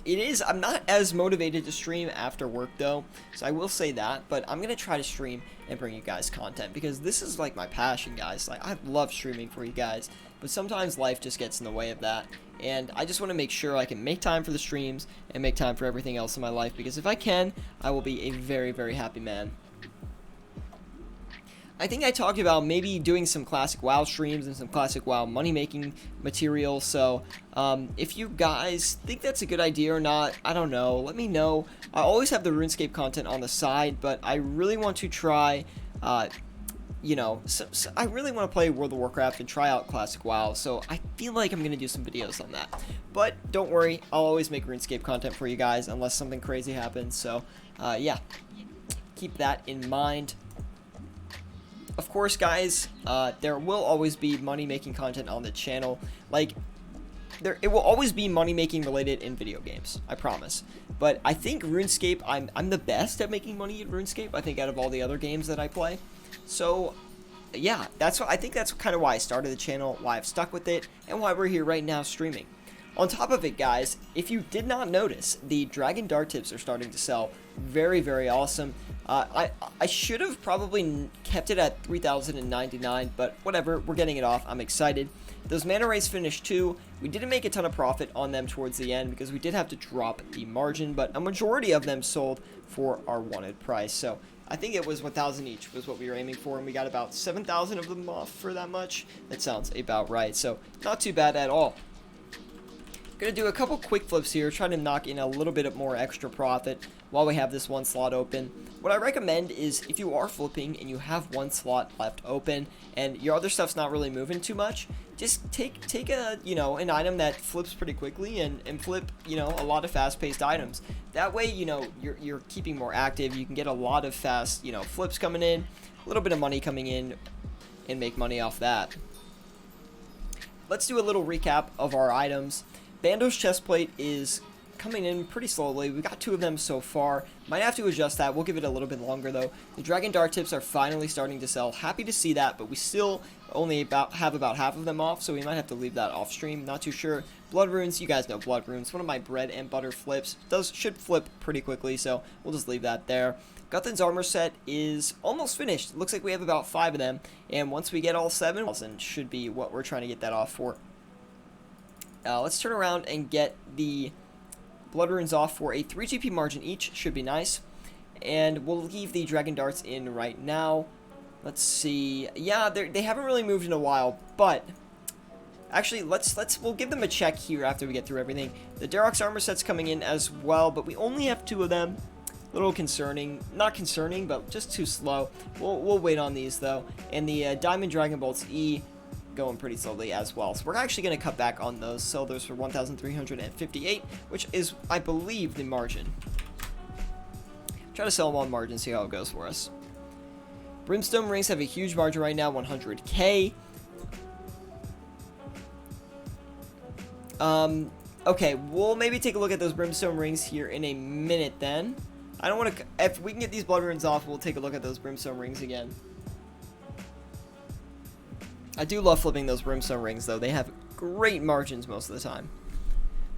It is, I'm not as motivated to stream after work though, so I will say that, but I'm going to try to stream and bring you guys content, because this is like my passion, guys. Like, I love streaming for you guys, but sometimes life just gets in the way of that, and I just want to make sure I can make time for the streams and make time for everything else in my life, because if I can, I will be a very, very happy man. I think I talked about maybe doing some classic WoW streams and some classic WoW money-making material, so if you guys think that's a good idea or not, I don't know, let me know. I always have the RuneScape content on the side, but I really want to try, you know, I really want to play World of Warcraft and try out classic WoW, so I feel like I'm going to do some videos on that. But don't worry, I'll always make RuneScape content for you guys unless something crazy happens, so yeah, keep that in mind. Of course, guys, there will always be money-making content on the channel. Like, it will always be money-making related in video games, I promise. But I think RuneScape, I'm the best at making money in RuneScape, I think, out of all the other games that I play. So, yeah, I think that's kind of why I started the channel, why I've stuck with it, and why we're here right now streaming. On top of it, guys, if you did not notice, the Dragon Dart tips are starting to sell. Very, very awesome. I should have probably kept it at 3,099, but whatever, we're getting it off. I'm excited. Those mana rays finished too. We didn't make a ton of profit on them towards the end because we did have to drop the margin, but a majority of them sold for our wanted price. So I think it was 1,000 each was what we were aiming for, and we got about 7,000 of them off for that much. That sounds about right. So not too bad at all. Gonna do a couple quick flips here, trying to knock in a little bit more extra profit while we have this one slot open. What I recommend is if you are flipping and you have one slot left open and your other stuff's not really moving too much, just take a, you know, an item that flips pretty quickly and flip, you know, a lot of fast-paced items. That way, you know, you're keeping more active. You can get a lot of fast, you know, flips coming in, a little bit of money coming in, and make money off that. Let's do a little recap of our items. Bando's chestplate is coming in pretty slowly. We got 2 of them so far. Might have to adjust that. We'll give it a little bit longer though. The Dragon Dart tips are finally starting to sell. Happy to see that, but we still only have about half of them off, so we might have to leave that off stream. Not too sure. Blood Runes, you guys know Blood Runes. One of my bread and butter flips. Should flip pretty quickly, so we'll just leave that there. Guthan's armor set is almost finished. Looks like we have about 5 of them, and once we get all 7, should be what we're trying to get that off for. Let's turn around and get the Blood Runes off for a 3 GP margin each. Should be nice. And we'll leave the Dragon Darts in right now. Let's see. Yeah, they haven't really moved in a while, but actually, we'll give them a check here after we get through everything. The Darrock's armor set's coming in as well, but we only have 2 of them. A little concerning. Not concerning, but just too slow. We'll wait on these though. And the Diamond Dragon Bolts E going pretty slowly as well. So we're actually going to cut back on those. Sell those for 1,358, which is, I believe, the margin. Try to sell them on margin, see how it goes for us. Brimstone rings have a huge margin right now, 100k. Okay, we'll maybe take a look at those Brimstone rings here in a minute then. I don't want to, if we can get these Blood Runes off, we'll take a look at those Brimstone rings again. I do love flipping those Brimstone rings, though. They have great margins most of the time.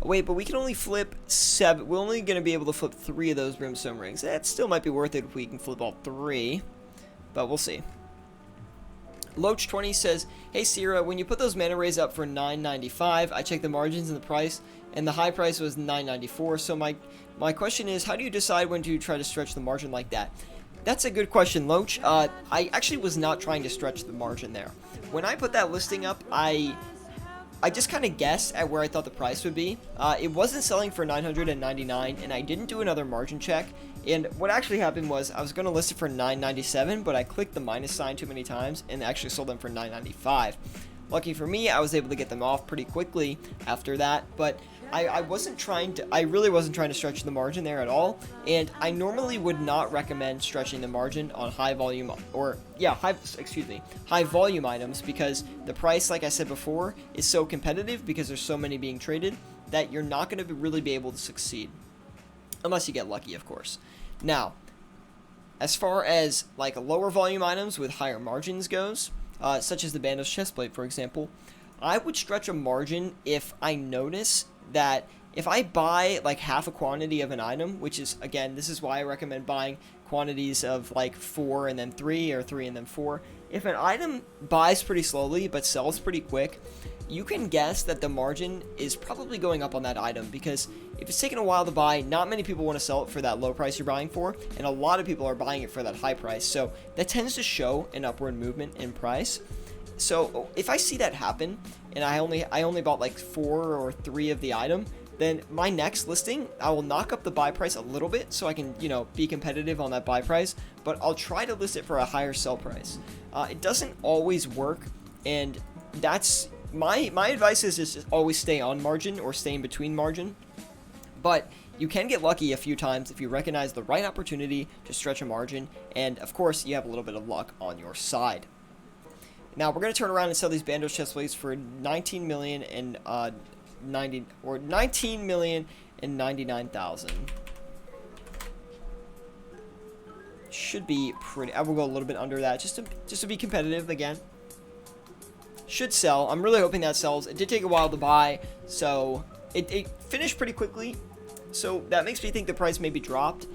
Oh, wait, but we can only flip 7. We're only going to be able to flip 3 of those Brimstone rings. That still might be worth it if we can flip all 3. But we'll see. Loach20 says, "Hey, Sierra, when you put those mana rays up for $9.95, I checked the margins and the price, and the high price was $9.94. So my question is, how do you decide when to try to stretch the margin like that?" That's a good question, Loach. I actually was not trying to stretch the margin there. When I put that listing up, I just kind of guessed at where I thought the price would be. It wasn't selling for $999, and I didn't do another margin check. And what actually happened was I was going to list it for $997, but I clicked the minus sign too many times and actually sold them for $995. Lucky for me, I was able to get them off pretty quickly after that, but I really wasn't trying to stretch the margin there at all, and I normally would not recommend stretching the margin on high volume items, because the price, like I said before, is so competitive because there's so many being traded that you're not going to really be able to succeed. Unless you get lucky, of course. Now, as far as like lower volume items with higher margins goes, such as the Bandos Chestplate, for example, I would stretch a margin if I notice that if I buy like half a quantity of an item, which is, again, this is why I recommend buying quantities of like 4 and then 3 or 3 and then 4. If an item buys pretty slowly but sells pretty quick, you can guess that the margin is probably going up on that item, because if it's taking a while to buy, not many people want to sell it for that low price you're buying for, and a lot of people are buying it for that high price, so that tends to show an upward movement in price. So if I see that happen, and I only bought like 4 or 3 of the item, then my next listing, I will knock up the buy price a little bit so I can, be competitive on that buy price, but I'll try to list it for a higher sell price. It doesn't always work, and that's my advice is just always stay on margin or stay in between margin, but you can get lucky a few times if you recognize the right opportunity to stretch a margin, and of course you have a little bit of luck on your side. Now we're going to turn around and sell these Bandos Chestplates for $19,099,000. Should be pretty. I will go a little bit under that just to be competitive again. Should sell. I'm really hoping that sells. It did take a while to buy, so it finished pretty quickly. So that makes me think the price maybe dropped,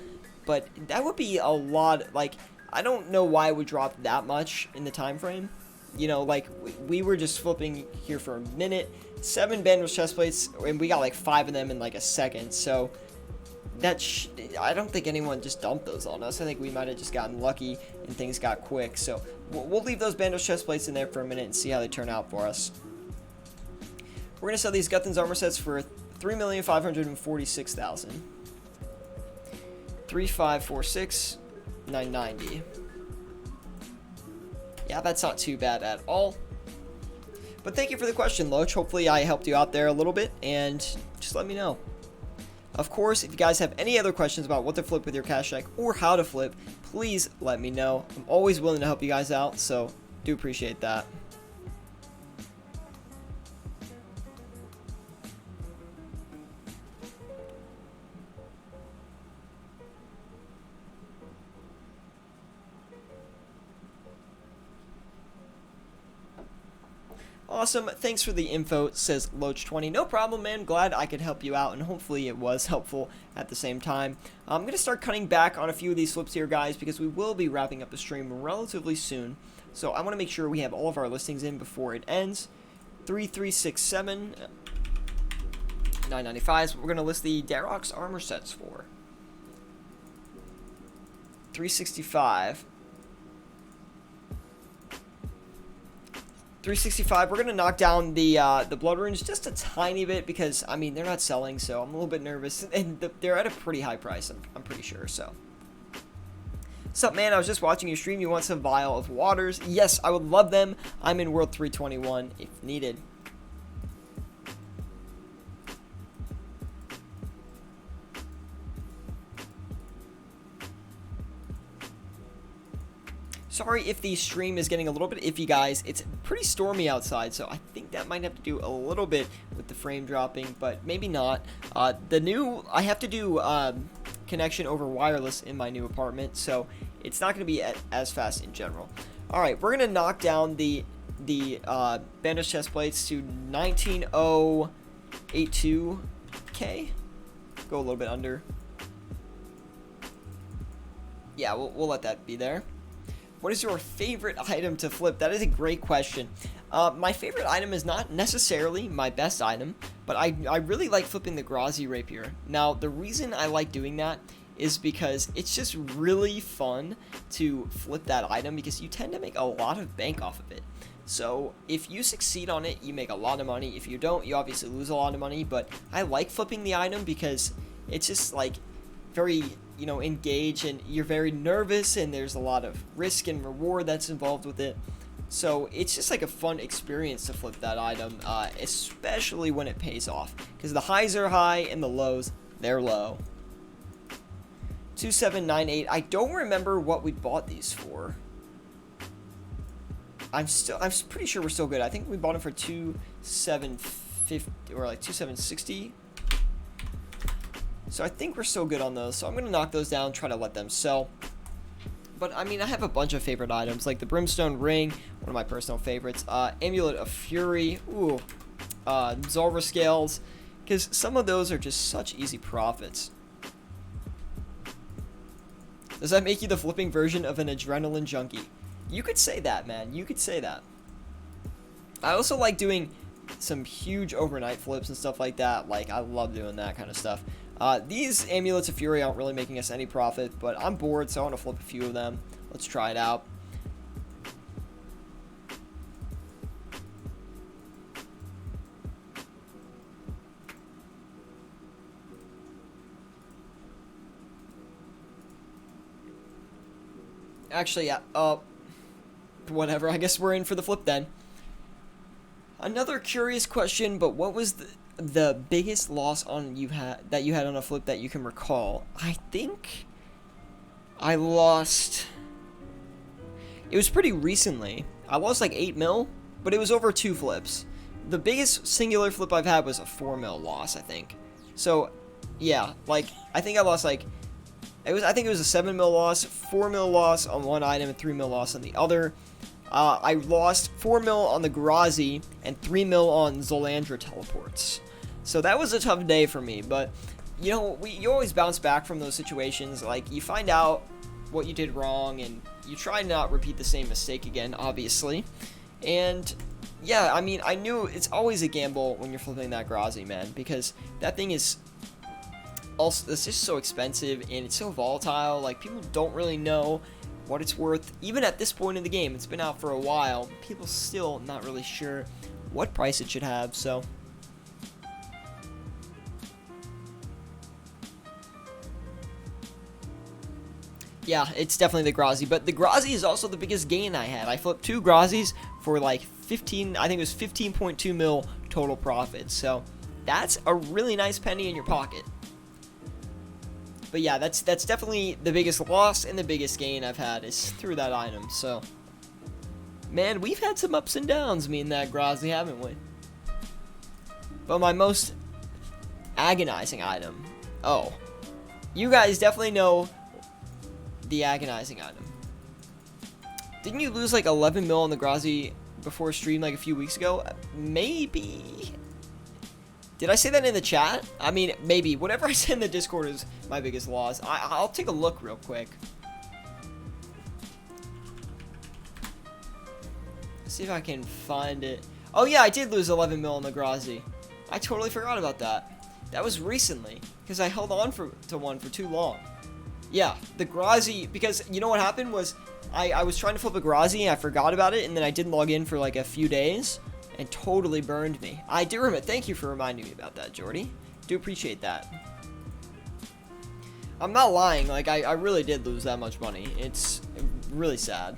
but that would be a lot. Like, I don't know why it would drop that much in the time frame. Like we were just flipping here for a minute. 7 Bandos Chestplates, and we got like 5 of them in like a second. So I don't think anyone just dumped those on us. I think we might have just gotten lucky and things got quick. So we'll leave those Bandos Chestplates in there for a minute and see how they turn out for us. We're going to sell these Guthan's armor sets for $3,546,000. 3,546,990. Yeah, that's not too bad at all. But thank you for the question, Loach. Hopefully I helped you out there a little bit, and just let me know. Of course, if you guys have any other questions about what to flip with your cash check or how to flip, please let me know. I'm always willing to help you guys out, so do appreciate that. Awesome, thanks for the info, says Loach20. No problem, man. Glad I could help you out, and hopefully it was helpful at the same time. I'm going to start cutting back on a few of these flips here, guys, because we will be wrapping up the stream relatively soon. So I want to make sure we have all of our listings in before it ends. 3367, 995 is what we're going to list the Darox armor sets for. 365. 365, we're going to knock down the blood runes just a tiny bit because, I mean, they're not selling, so I'm a little bit nervous. And they're at a pretty high price, I'm pretty sure, so. What's up, man? I was just watching your stream. You want some Vial of Waters? Yes, I would love them. I'm in World 321 if needed. Sorry if the stream is getting a little bit iffy, guys. It's pretty stormy outside, so I think that might have to do a little bit with the frame dropping, but maybe not. I have to do connection over wireless in my new apartment, so it's not going to be as fast in general. Alright, we're going to knock down the bandage chest plates to 19082k. Go a little bit under. Yeah, we'll let that be there. What is your favorite item to flip? That is a great question. My favorite item is not necessarily my best item, but I really like flipping the Grazi Rapier. Now, the reason I like doing that is because it's just really fun to flip that item because you tend to make a lot of bank off of it. So if you succeed on it, you make a lot of money. If you don't, you obviously lose a lot of money, but I like flipping the item because it's just like very, you know, engaged, and you're very nervous, and there's a lot of risk and reward that's involved with it. So it's just like a fun experience to flip that item, especially when it pays off, because the highs are high and the lows, they're low. 2798. I don't remember what we bought these for. I'm pretty sure we're still good. I think we bought them for 2750 or like 2760. So I think we're still good on those. So I'm going to knock those down, try to let them sell. But I mean, I have a bunch of favorite items, like the Brimstone Ring, one of my personal favorites. Amulet of Fury. Ooh. Zulrah Scales. Because some of those are just such easy profits. Does that make you the flipping version of an adrenaline junkie? You could say that, man. You could say that. I also like doing some huge overnight flips and stuff like that. Like, I love doing that kind of stuff. These Amulets of Fury aren't really making us any profit, but I'm bored, so I want to flip a few of them. Let's try it out. Actually, yeah, whatever. I guess we're in for the flip then. Another curious question, but what was the biggest loss that you had on a flip that you can recall? I think I lost. It was pretty recently. I lost like 8 mil, but it was over 2 flips. The biggest singular flip I've had was a 4 mil loss, I think. So, yeah, like I think I lost like I think it was a 7 mil loss, 4 mil loss on one item, and 3 mil loss on the other. I lost 4 mil on the Grazi and 3 mil on Zolandra teleports. So that was a tough day for me, but you know, you always bounce back from those situations. Like, you find out what you did wrong, and you try not repeat the same mistake again, obviously. And yeah, I mean, I knew it's always a gamble when you're flipping that Grazi, man, because that thing is also, it's just so expensive and it's so volatile. Like, people don't really know what it's worth. Even at this point in the game, it's been out for a while, people still not really sure what price it should have. So yeah, it's definitely the Grazi, but the Grazi is also the biggest gain I had. I flipped 2 Grazis for like 15, I think it was 15.2 mil total profit. So that's a really nice penny in your pocket. But yeah, that's definitely the biggest loss and the biggest gain I've had is through that item. So, man, we've had some ups and downs, me and that Grazi, haven't we? But my most agonizing item. Oh, you guys definitely know the agonizing item. Didn't you lose like 11 mil on the Grazi before stream like a few weeks ago. Maybe. Did I say that in the chat? I mean, maybe. Whatever I said in the Discord is my biggest loss. I'll take a look real quick. See if I can find it. Oh yeah, I did lose 11 mil on the Grazi. I totally forgot about that. That was recently, because I held on to one for too long. Yeah, the Grazi, because you know what happened was, I was trying to flip a Grazi, and I forgot about it, and then I didn't log in for like a few days, and totally burned me. I do remember. Thank you for reminding me about that, Jordy. Do appreciate that. I'm not lying, like, I really did lose that much money. It's really sad.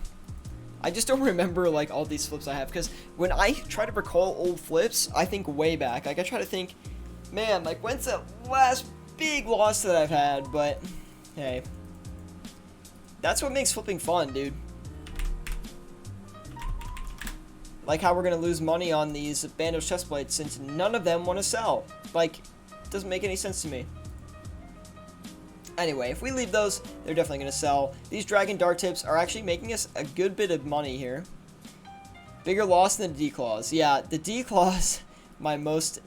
I just don't remember, like, all these flips I have, because when I try to recall old flips, I think way back. Like, I try to think, man, like, when's the last big loss that I've had? But, hey. That's what makes flipping fun, dude. Like how we're going to lose money on these Bandos chest plates since none of them want to sell. Like, it doesn't make any sense to me. Anyway, if we leave those, they're definitely going to sell. These Dragon Dart tips are actually making us a good bit of money here. Bigger loss than the D-Claws. Yeah, the D-Claws, my most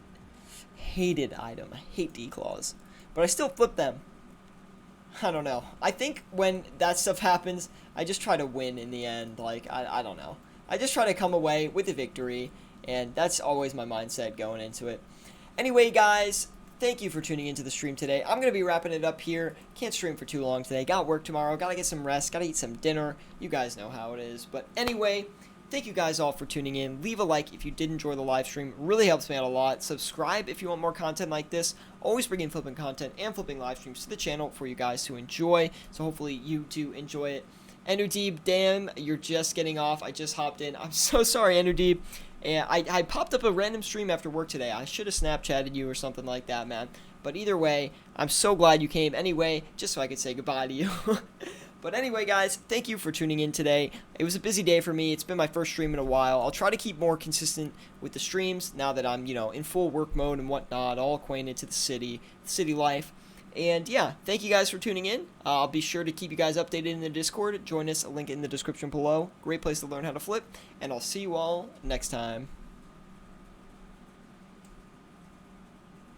hated item. I hate D-Claws. But I still flip them. I don't know. I think when that stuff happens, I just try to win in the end. Like, I don't know. I just try to come away with a victory, and that's always my mindset going into it. Anyway, guys, thank you for tuning into the stream today. I'm going to be wrapping it up here. Can't stream for too long today. Got work tomorrow. Got to get some rest. Got to eat some dinner. You guys know how it is. But anyway, thank you guys all for tuning in. Leave a like if you did enjoy the live stream. Really helps me out a lot. Subscribe if you want more content like this. Always bringing flipping content and flipping live streams to the channel for you guys to enjoy. So hopefully you do enjoy it. Anudeeb, damn, you're just getting off. I just hopped in. I'm so sorry, Anudeeb. And I popped up a random stream after work today. I should have Snapchatted you or something like that, man. But either way, I'm so glad you came anyway, just so I could say goodbye to you. But anyway, guys, thank you for tuning in today. It was a busy day for me. It's been my first stream in a while. I'll try to keep more consistent with the streams now that I'm, you know, in full work mode and whatnot, all acquainted to the city life. And yeah, thank you guys for tuning in. I'll be sure to keep you guys updated in the Discord. Join us, a link in the description below. Great place to learn how to flip. And I'll see you all next time.